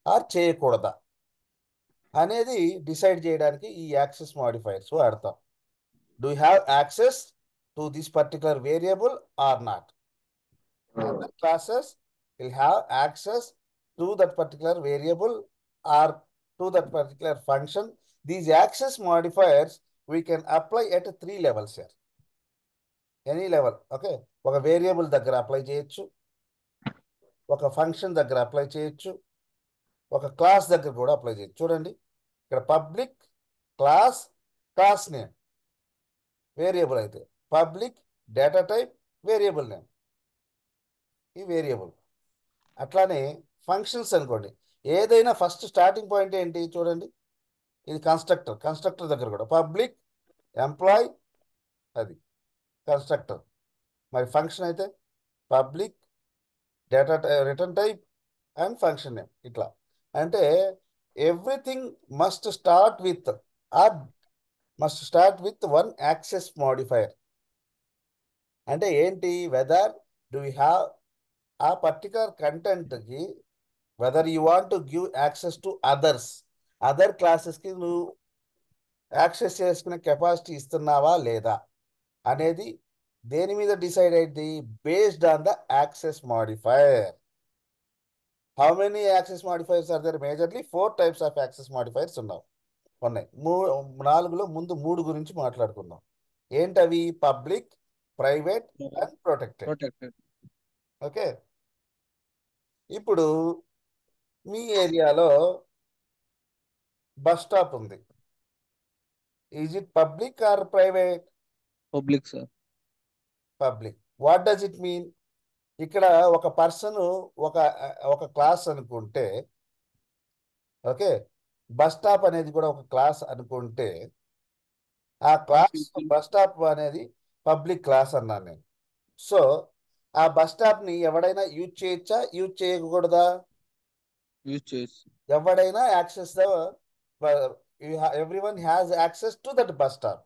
ఆర్ చేయకూడదా అనేది డిసైడ్ చేయడానికి ఈ యాక్సెస్ మాడిఫైర్స్ వాడతాం. Do you have access to this particular variable or not? Other classes will have access to that particular variable or to that particular function. These access modifiers we can apply at 3 levels here. Any level. Okay. ఒక variable దగ్గర apply చేయొచ్చు, ఒక function దగ్గర apply చేయొచ్చు, ఒక class దగ్గర కూడా apply చేయొచ్చు. చూడండి ఇక్కడ public, class, class name variable అయితే, public data type variable name, ఈ వేరియబుల్. అట్లానే ఫంక్షన్స్ అనుకోండి, ఏదైనా ఫస్ట్ స్టార్టింగ్ పాయింట్ ఏంటి చూడండి, ఇది కన్స్ట్రక్టర్ దగ్గర కూడా పబ్లిక్ ఎంప్లాయ్, అది కన్స్ట్రక్టర్. మరి ఫంక్షన్ అయితే public data return type and function name. ఇట్లా అంటే everything must start with one access modifier. అంటే ఏంటి, వెదర్ డూ యూ హ్యావ్ ఆ పర్టికులర్ కంటెంట్కి whether you want to give access to other క్లాసెస్కి నువ్వు యాక్సెస్ చేసుకునే కెపాసిటీ ఇస్తున్నావా లేదా అనేది దేని మీద డిసైడ్ అయింది, based on the access modifier. How many access modifiers are there? Majorly 4 types of access modifiers ఉన్నాయి. 4లో ముందు 3 గురించి మాట్లాడుకుందాం. ఏంటవి? Public, private and protected.
Protected.
Okay, ఇప్పుడు మీ ఏరియాలో బస్ స్టాప్ ఉంది. Is it public or private?
Public sir.
Public. What does it mean? ఇక్కడ ఒక పర్సన్ ఒక క్లాస్ అనుకుంటే, ఓకే, బస్ స్టాప్ అనేది కూడా ఒక క్లాస్ అనుకుంటే, ఆ క్లాస్ బస్ స్టాప్ అనేది పబ్లిక్ క్లాస్ అన్నాను నేను. సో ఆ బస్ స్టాప్ని ఎవడైనా యూజ్ చేయొచ్చా, యూజ్ చేయకూడదా?
యూజ్ చేయొచ్చు.
ఎవడైనా access everyone has access to that bus stop.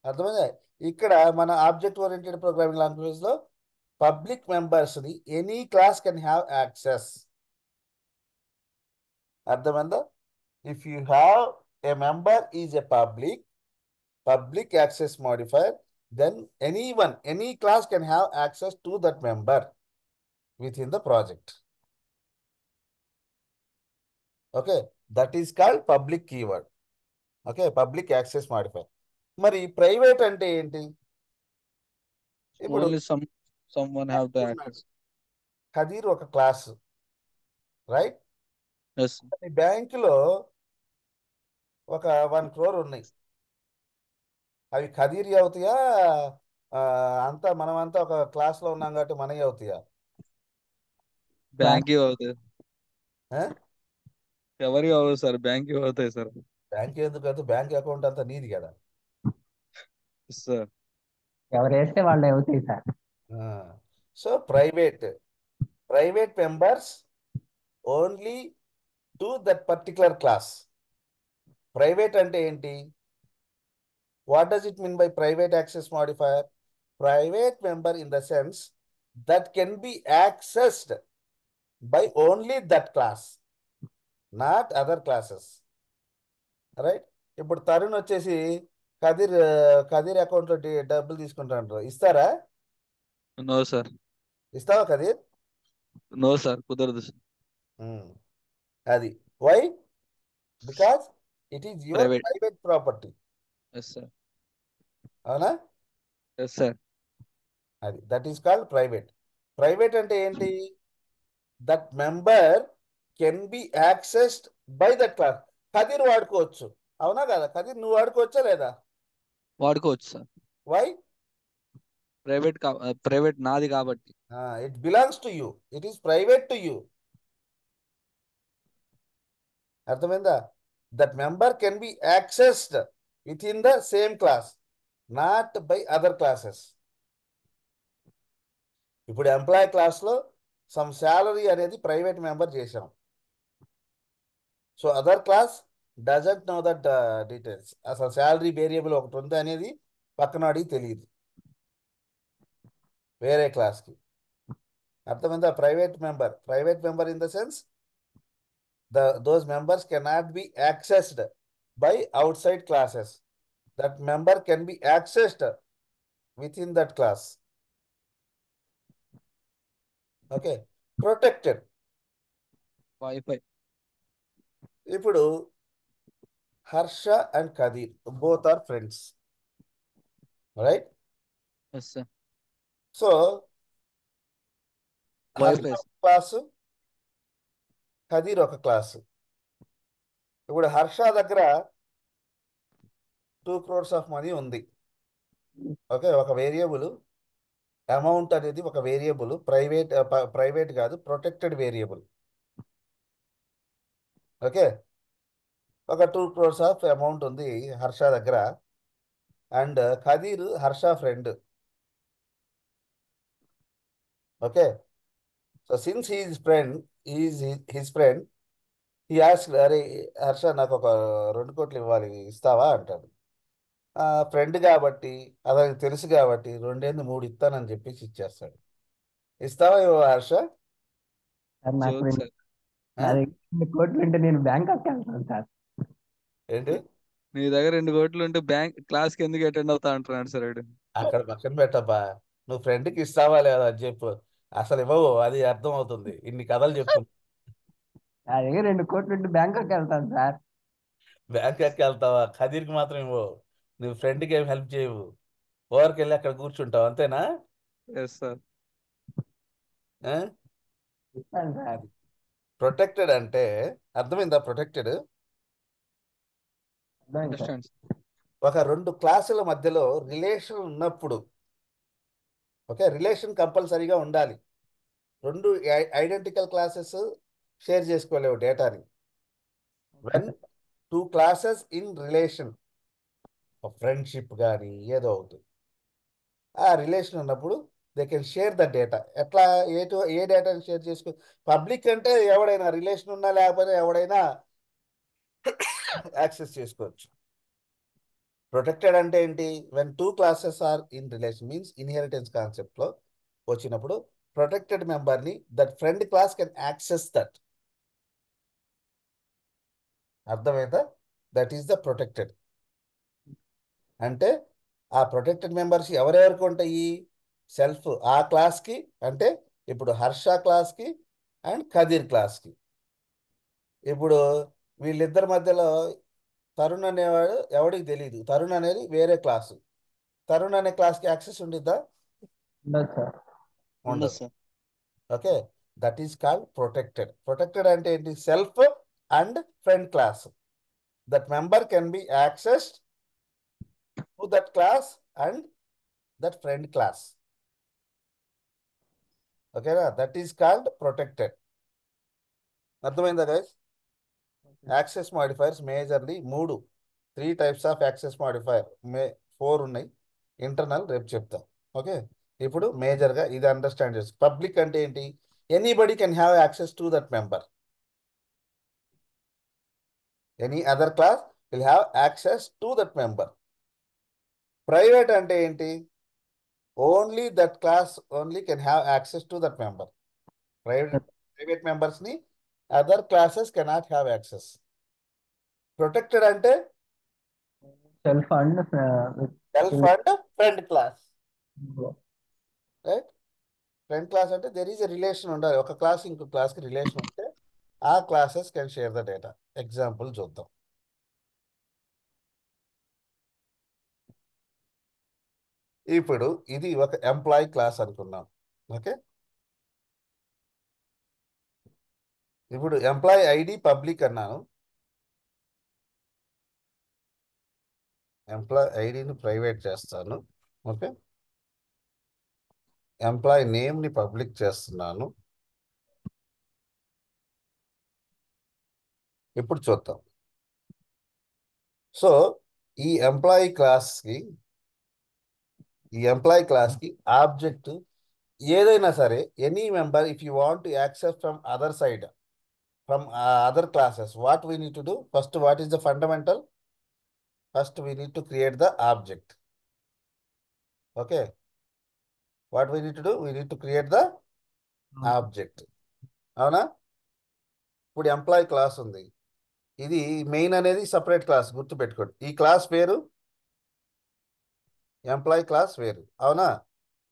అర్థమైందా? ఇక్కడ మన ఆబ్జెక్ట్ ఓరియంటెడ్ ప్రోగ్రామింగ్ లాంగ్వేజ్లో పబ్లిక్ మెంబర్స్ని any class can have access. అర్థమైందా? If you have a member is a public access modifier, then any class can have access to that member within the project. Okay, that is called public keyword. Okay, public access modifier. మరి private అంటే ఏంటి? ఇప్పుడు
only someone have the access.
Khadeer ఒక class, right?
Yes.
బ్యాంకులో ఒక 1 crore ఉన్నాయి. అవి ఖదీరి అవుతాయా, మనమంతా ఒక క్లాస్లో ఉన్నాం కాబట్టి మనవి అవుతాయా?
బ్యాంక్ అవుతాయి. ఎవరి అవ్వదు సార్, బ్యాంక్ అవుతాయి సార్.
బ్యాంక్ ఎందుకు అవుతుంది? బ్యాంక్ అకౌంట్ అంతా నీది కదా
సార్.
ఎవరు వేస్తే వాళ్ళు అవుతాయి sir.
So private members only to that particular class. Private అంటే ఏంటి? What does it mean by private access modifier? Private member in the sense that can be accessed by only that class, not other classes. Right? ఇప్పుడు తరుణ్ వచ్చేసి కదీర్ అకౌంట్లో డబ్బులు తీసుకుంటాడు, ఇస్తారా?
No sir.
ఇస్తావా Kadir?
No sir, కుదరదు సార్.
అది why? Because it is your
Private.
Private property.
Yes sir.
అవునా?
Yes sir.
అది that is called private. Private అంటే ఏంటి? That member can be accessed by that class. Kadir వాడుకోవచ్చు, అవునా కదా? కదీర్ నువ్వు వాడుకోవచ్చా లేదా?
వాడుకోవచ్చు సార్.
వై?
ప్రైవేట్ నాది కాబట్టి.
It belongs to you, it is private to you. అర్థమైందా? That member can be accessed within the same class, not by other classes. ఇప్పుడు ఎంప్లాయ్ క్లాస్లో సమ్ శాలరీ అనేది ప్రైవేట్ మెంబర్ చేసాం. So other class doesn't know that details. అసలు salary variable ఒకటి ఉంది అనేది పక్కనవాడికి తెలియదు, వేరే క్లాస్కి. అర్థమైందా? Private member in the sense those members cannot be accessed by outside classes. That member can be accessed within that class. Okay, protected.
Wifi.
ఇప్పుడు Harsha and Khadeer both are friends, right?
Yes sir.
So
wifi.
Harsha class, Khadeer ఒక class. ఇప్పుడు హర్ష దగ్గర 2 crores of money ఉంది. Okay, ఒక variable amount అనేది ఒక variable, private కాదు, protected variable. Okay, ఒక 2 crores ఆఫ్ అమౌంట్ ఉంది హర్ష దగ్గర. And Khadeer Harsha friend. Okay, so since he's friend, his friend, he ask, అరే హర్ష నాకు ఒక 2 కోట్లు ఇవ్వాలి, ఇస్తావా అంటాడు. ఫ్రెండ్ కాబట్టి, అతనికి తెలుసు కాబట్టి 2 3 ఇస్తానని చెప్పేసి ఇచ్చేస్తాడు. ఇస్తావా ఇవ్వవా హర్ష?
సార్ నాకు
జోక్ సార్.
నా దగ్గర 2 కోట్లు ఉంటే నేను బ్యాంకాక్ వెళ్తాను సార్.
ఏంటి?
నీ దగ్గర 2 కోట్లు ఉంటే బ్యాంక్ క్లాస్కి ఎందుకు అటెండ్ అవుతా అంటున్నాడు సార్ వీడు.
అక్కడ పక్కన పెట్టబ్బా, నువ్వు ఫ్రెండ్కి ఇస్తావా లేదా అని చెప్పు. అసలు ఇవ్వవు, అది అర్థం అవుతుంది. ఇన్ని కథలు చెప్తున్నా.
నా దగ్గర 2 కోట్లు ఉంటే బ్యాంకాక్ వెళ్తాను సార్.
బ్యాంకాక్ వెళ్తావా? ఖదీర్కి మాత్రం ఇవ్వవు. నువ్వు ఫ్రెండ్కి ఏం హెల్ప్ చేయవు. ఓవర్కి వెళ్ళి అక్కడ కూర్చుంటావు, అంతేనా?
Yes sir.
ఆ?
ఇస్తాను సార్.
అది ప్రొటెక్టెడ్ అంటే అర్థమైందా? ప్రొటెక్టెడ్
అర్థమైంది సార్.
అండర్స్టాండ్.
ఒక 2 క్లాసుల మధ్యలో రిలేషన్ ఉన్నప్పుడు, ఓకే, రిలేషన్ కంపల్సరీగా ఉండాలి. 2 ఐడెంటికల్ క్లాసెస్ షేర్ చేసుకోలేవు డేటాని. When 2 classes in relation, friendship కానీ ఏదో ఒకటి, ఆ రిలేషన్ ఉన్నప్పుడు they can share the data. ఎట్లా? ఏ డేటాని షేర్ చేసుకో? పబ్లిక్ అంటే ఎవడైనా, రిలేషన్ ఉన్నా లేకపోయినా ఎవడైనా యాక్సెస్ చేసుకోవచ్చు. ప్రొటెక్టెడ్ అంటే ఏంటి? When 2 classes are in relation, means inheritance కాన్సెప్ట్లో వచ్చినప్పుడు ప్రొటెక్టెడ్ మెంబర్ని that friend class can access that. అర్థమైందా? That is the protected. అంటే ఆ ప్రొటెక్టెడ్ మెంబర్స్ ఎవరెవరికి ఉంటాయి? సెల్ఫ్ ఆ క్లాస్కి, అంటే ఇప్పుడు హర్ష క్లాస్కి అండ్ ఖదీర్ క్లాస్కి. ఇప్పుడు వీళ్ళిద్దరి మధ్యలో తరుణ్ అనేవాడు ఎవడికి తెలియదు. తరుణ్ అనేది వేరే క్లాసు. తరుణ్ అనే క్లాస్కి యాక్సెస్ ఉండిద్దా?
ఉండదు సార్.
ఉండదు
ఉండదు.
Sir.
Okay, that is called protected. Protected అంటే ఏంటి? Self and friend class. That member can be accessed to that class and that friend class. ఓకేనా? That is called protected. అర్థమైందా guys? Access modifiers majorly 3 types of access modifier. 4 ఉన్నాయి. Internal రేపు చెప్తాం. Okay, ఇప్పుడు మేజర్గా ఇది అండర్స్టాండ్ చేసుకో. Public అంటే ఏంటి? Anybody can have access to that member. Any other class will have access to that member. Private అంటే ఏంటి? Only that class only can have access to that member. Private మెంబర్స్ని other classes cannot have access. Protected అంటే
self and
self and friend class. Right? Friend class అంటే there is a relation ఉండాలి. ఒక class ఇంకో క్లాస్కి relation ఉంటే ఆ classes can share the data. Example చూద్దాం. ఇప్పుడు ఇది ఒక ఎంప్లాయీ క్లాస్ అనుకున్నాం. ఓకే, ఇప్పుడు ఎంప్లాయీ ఐడి పబ్లిక్ అన్నాను. ఎంప్లాయీ ఐడిని ప్రైవేట్ చేస్తాను. ఓకే, ఎంప్లాయీ నేమ్ని పబ్లిక్ చేస్తున్నాను. ఇప్పుడు చూద్దాం. సో ఈ ఎంప్లాయీ క్లాస్కి ఆబ్జెక్ట్ ఏదైనా సరే, any member, if you want to access from other side, from other classes, what we need to do? First, what is the fundamental? First we need to create the object. Okay, what we need to do? We need to create the object. అవునా? ఇప్పుడు employee class ఉంది. ఇది main అనేది separate class, గుర్తుపెట్టుకోండి. ఈ class పేరు employee class వేరు. అవునా?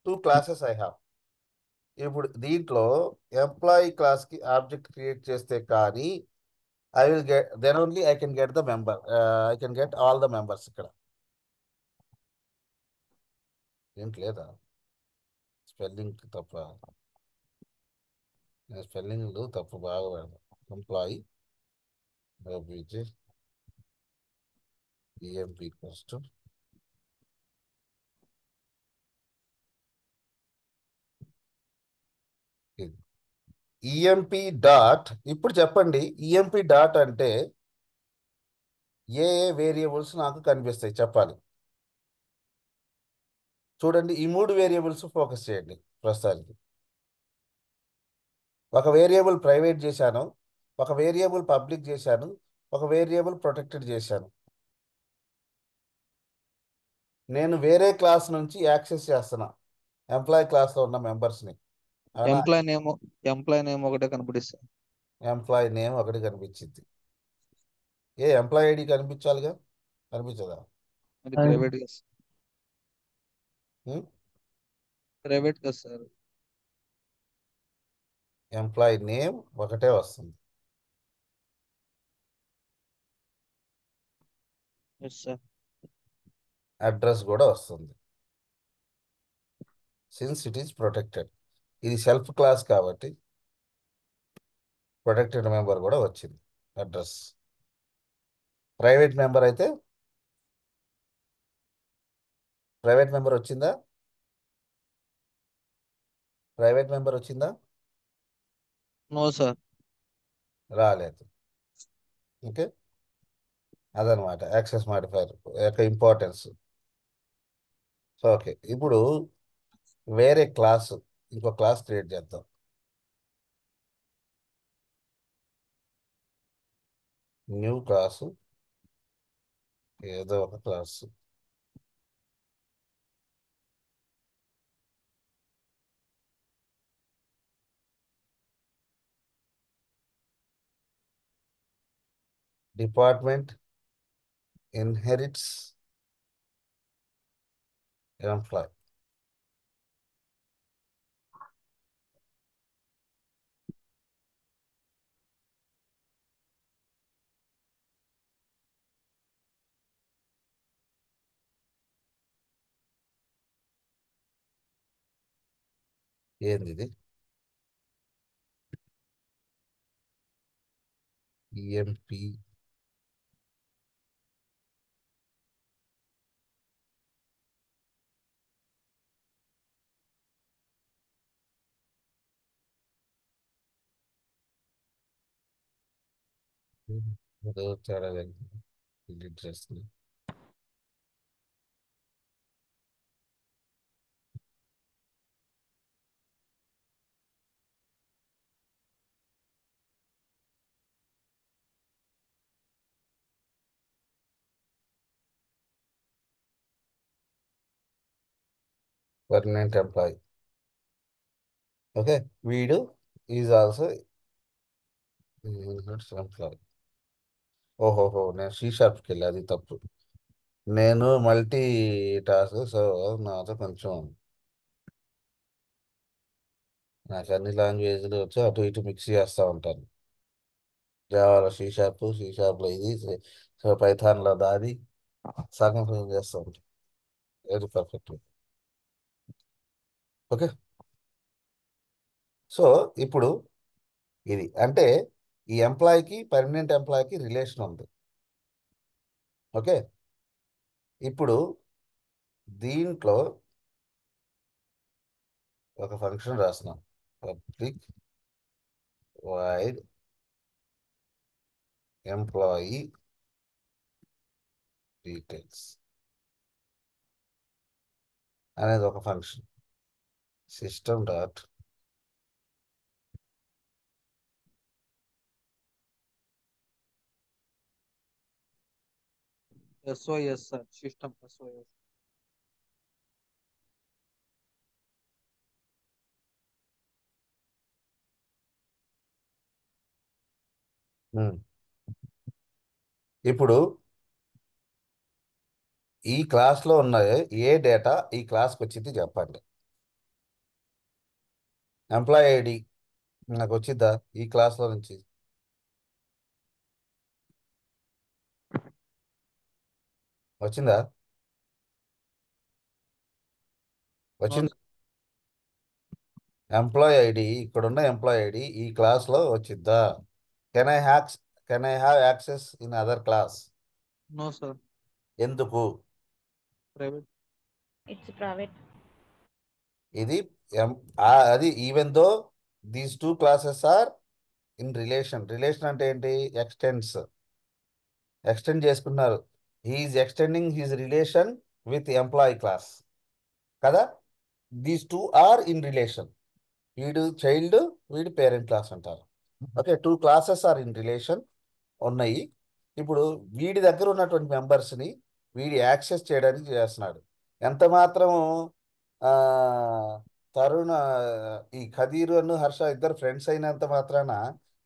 2 క్లాసెస్ ఐ హ్యావ్. ఇప్పుడు దీంట్లో ఎంప్లాయీ క్లాస్కి ఆబ్జెక్ట్ క్రియేట్ చేస్తే కానీ I will get, then only I can get the member. I can get all the members. ఇక్కడ ఏంటి లేదా? స్పెల్లింగ్ తప్ప, స్పెల్లింగ్ తప్పు బాగా పెడతాం. Employee EMP equals to EMP dot. ఇప్పుడు చెప్పండి, ఈఎంపి డాట్ అంటే ఏ ఏ వేరియబుల్స్ నాకు కనిపిస్తాయి చెప్పాలి. చూడండి, ఈ 3 వేరియబుల్స్ ఫోకస్ చేయండి ప్రస్తుతానికి. ఒక వేరియబుల్ ప్రైవేట్ చేశాను, ఒక వేరియబుల్ పబ్లిక్ చేశాను, ఒక వేరియబుల్ ప్రొటెక్టెడ్ చేశాను. నేను వేరే క్లాస్ నుంచి యాక్సెస్ చేస్తున్నా ఎంప్లాయీ క్లాస్లో ఉన్న మెంబర్స్ని. అవునా?
ఎంప్లాయ్ నేమ్ ఒకటే కనిపిస్తుంది.
ఎంప్లాయీ నేమ్ ఒకటి కనిపించింది. ఎంప్లాయీ ఐడి కనిపించాలిగా, కనిపించదా?
అది
అది
ప్రైవేట్ గా
ఉం?
ప్రైవేట్ కదా సార్.
ఎంప్లాయీ నేమ్ ఒకటే వస్తుంది.
Yes sir.
అడ్రస్ కూడా వస్తుంది. సిన్స్ ఇట్ ఈస్ ప్రొటెక్టెడ్, ఇది సెల్ఫ్ క్లాస్ కాబట్టి ప్రొటెక్టెడ్ మెంబర్ కూడా వచ్చింది అడ్రస్. ప్రైవేట్ మెంబర్ అయితే ప్రైవేట్ మెంబర్ వచ్చిందా? ప్రైవేట్ మెంబర్ వచ్చిందా?
No sir.
రాలేదు. ఓకే, అదనమాట యాక్సెస్ మాడిఫైర్ యొక్క ఇంపార్టెన్స్. సో ఓకే, ఇప్పుడు వేరే క్లాస్, ఇంకో క్లాస్ క్రియేట్ చేద్దాం. న్యూ క్లాసు, ఏదో ఒక క్లాసు. Department inherits employee. ఏంది ఇది? ఈఎంపి ఏదో తేడా జరిగింది. డిలీట్ చేస్తుంది. Permanent employee. ఓకే, వీడు ఈజ్ ఆల్సో ఎంప్లాయీ. ఓహోహో, నేను C# వెళ్ళి, అది తప్పు. నేను మల్టీ టాస్క్, సో నాతో కొంచెం, నాకు అన్ని లాంగ్వేజ్లు వచ్చి అటు ఇటు మిక్స్ చేస్తూ ఉంటాను. జావాలో C#లో ఇది, సో పైథాన్లో దాది, సగం చేస్తూ ఉంటాను. Very perfect. ఓకే, సో ఇప్పుడు ఇది అంటే ఈ ఎంప్లాయీకి పర్మనెంట్ ఎంప్లాయీకి రిలేషన్ ఉంది. ఓకే, ఇప్పుడు దీంట్లో ఒక ఫంక్షన్ రాస్తున్నాం, పబ్లిక్ వైడ్ ఎంప్లాయీ డీటెయిల్స్ అనేది ఒక function. System dot
SOS sir, system SOS.
ఇప్పుడు ఈ క్లాస్లో ఉన్న ఏ డేటా ఈ క్లాస్కి వచ్చింది చెప్పండి. ఎంప్లాయీ ఐడి నాకు వచ్చిద్దా ఈ క్లాస్లో నుంచి? వచ్చిందా? వచ్చింది. ఎంప్లాయీ ఐడి, ఇక్కడున్న ఎంప్లాయీ ఐడి ఈ క్లాస్లో వచ్చిద్దా? Can I have access in other class?
No sir.
ఎందుకు?
ప్రైవేట్.
It's private.
ఇది అది even though these two classes are in relation. Relation అంటే ఏంటి? ఎక్స్టెండ్ చేసుకున్నారు. He's extending his relation with employee class కదా. These two are in relation. వీడు child, వీడు parent class అంటారు. Okay, two classes are in relation ఉన్నాయి. ఇప్పుడు వీడి దగ్గర ఉన్నటువంటి మెంబర్స్ని వీడి యాక్సెస్ చేయడానికి చేస్తున్నాడు. ఎంత మాత్రం తరుణ్ ఈ ఖదీరు అను హర్ష ఇద్దరు ఫ్రెండ్స్ అయినంత మాత్రాన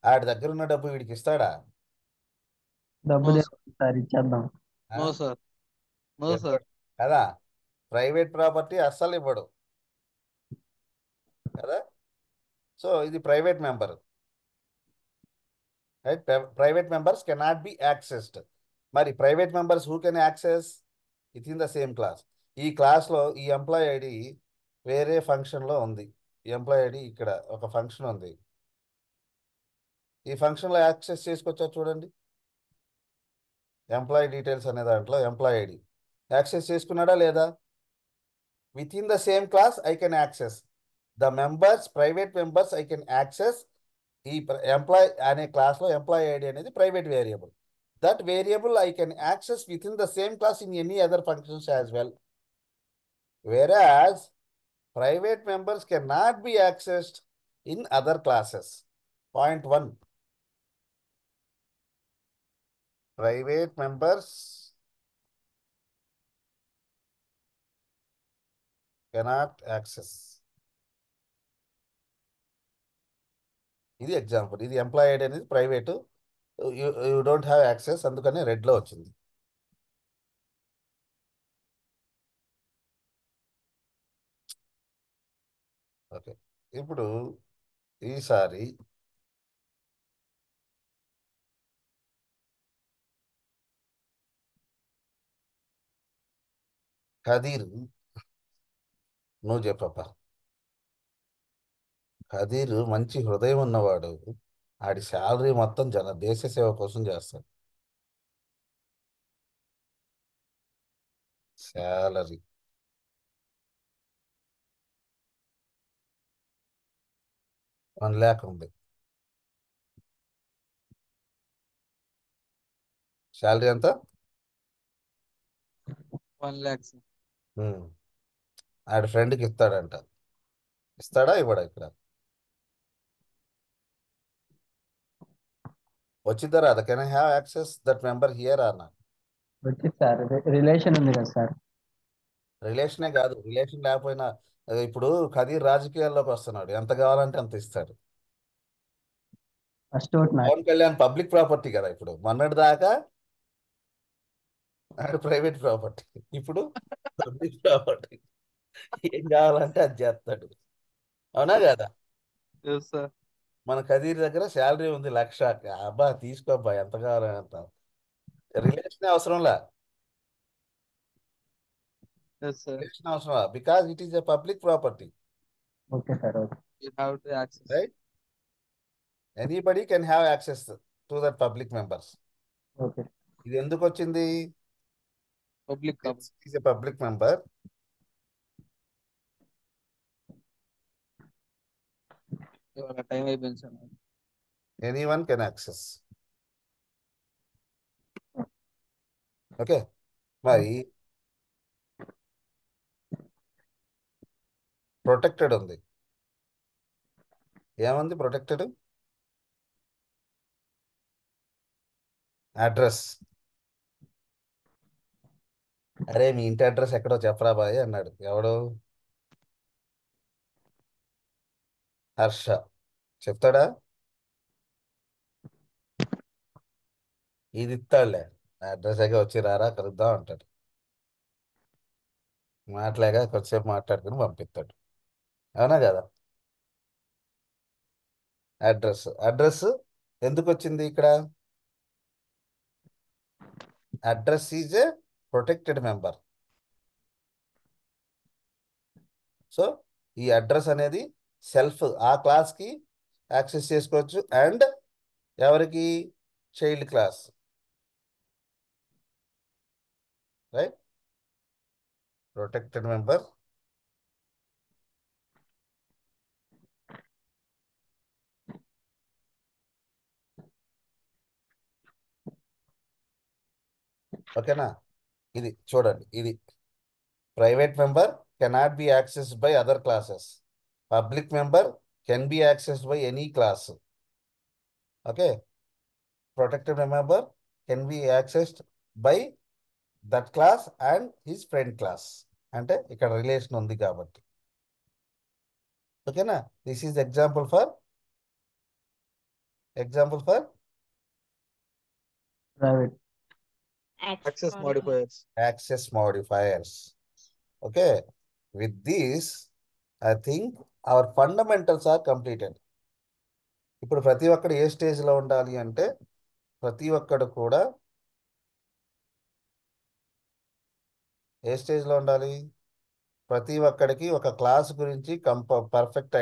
ఆడి దగ్గర ఉన్న డబ్బు వీడికి ఇస్తాడా?
డబ్బు
No,
లేదు సార్, ఇచ్చేద్దాం.
ఆ?
No sir. No sir.
ఇవ్వడు కదా. ప్రైవేట్ ప్రాపర్టీ అస్సలు ఇవ్వడు కదా. సో ఇది private member, right. Private members cannot be accessed. మరి private members who can access within the same class. ఈ క్లాస్లో ఈ ఎంప్లాయ్ ఐడి వేరే ఫంక్షన్లో ఉంది. ఈ ఎంప్లాయ్ ఐడి ఇక్కడ ఒక ఫంక్షన్ ఉంది. ఈ ఫంక్షన్లో యాక్సెస్ చేసుకోవచ్చా చూడండి. ఎంప్లాయీ డీటెయిల్స్ అనే దాంట్లో ఎంప్లాయ్ ఐడి యాక్సెస్ చేసుకున్నాడా లేదా? With in the same class I can access the members, private members I can access. ఈ ఎంప్లాయ్ అనే క్లాస్లో ఎంప్లాయీ ఐడి అనేది private variable. That variable I can access within the same class in any other functions as well. Whereas private members cannot be accessed in other classes. Point 1. Private members cannot access. ఇది example. ఇది employee ID అనేది private, you don't have access, అందుకని రెడ్లో వచ్చింది. Okay, ఇప్పుడు ఈసారి ఖదీర్, నువ్వు చెప్పప్ప. ఖదీర్ మంచి హృదయం ఉన్నవాడు. ఆడి శాలరీ మొత్తం దేశ సేవ కోసం చేస్తాడు. శాలరీ $1,00,000 ఉంది. శాలరీ ఎంత?
1 lakh సార్.
ఆడి ఫ్రెండ్కి ఇస్తాడంట. ఇస్తాడా ఇవ్వడా? ఇక్కడ వచ్చిన తర్వాత can I have access that member here or not?
వచ్చి సార్, రిలేషన్ ఉంది కదా సార్.
రిలేషనే కాదు, రిలేషన్ లేకపోయినా ఇప్పుడు ఖదీర్ రాజకీయాల్లోకి వస్తున్నాడు, ఎంత కావాలంటే అంత ఇస్తాడు.
ఫస్ట్ ఒకటి నాకు.
పవన్ కళ్యాణ్ పబ్లిక్ ప్రాపర్టీ కదా. ఇప్పుడు మొన్నటి దాకా ప్రైవేట్ ప్రాపర్టీ, ఇప్పుడు పబ్లిక్ ప్రాపర్టీ. ఏం కావాలంటే అది చేస్తాడు, అవునా కదా.
Yes, sir.
మన ఖదీర్ దగ్గర శాలరీ ఉంది 1,00,000. అబ్బా తీసుకోబ్బా, ఎంత కావాలని అంత. రిలేషన్ అవసరంలా,
Yes, sir.
రిలేషన్ అవసరంలా, because it is a public property,
okay sir, okay.
You have to access.
Right. Anybody can have access to that public members.
Okay.
ఇది ఎందుకు వచ్చింది?
Public cover.
Is a public member.
ఇవాళ time అయిపోయింది sir.
Anyone can access. Okay, మరి protected ఉంది. ఏముంది protected? Address. అరే మీ ఇంటి అడ్రస్ ఎక్కడో చెప్పరా బాయ్ అన్నాడు. ఎవడు? హర్ష. చెప్తాడా? ఇది ఇస్తాడులే, అడ్రస్ దగ్గర వచ్చి రారా కలుద్దాం అంటాడు. మాట్లాగా కొద్దిసేపు మాట్లాడుకుని పంపిస్తాడు, అవునా కదా. అడ్రస్ ఎందుకు వచ్చింది ఇక్కడ? Address is a protected member. So ఈ అడ్రస్ అనేది సెల్ఫ్, ఆ క్లాస్కి యాక్సెస్ చేసుకోవచ్చు. అండ్ ఎవరికి? Child class. right? Protected member. ఓకేనా? ఇది చూడండి, ఇది private member cannot be accessed by other classes. Public member can be accessed by any class. Okay, protected member can be accessed by that class and his friend class. అంటే ఇక్కడ relation ఉంది కాబట్టి. ఓకేనా? This is example for
private.
Access modifiers.
access modifiers. Okay, with this I think our fundamentals are completed. ఇప్పుడు ప్రతి ఒక్కడు ఏ స్టేజ్లో ఉండాలి అంటే, ప్రతి ఒక్కడు కూడా ఏ స్టేజ్లో ఉండాలి? ప్రతి ఒక్కడికి ఒక క్లాస్ గురించి పర్ఫెక్ట్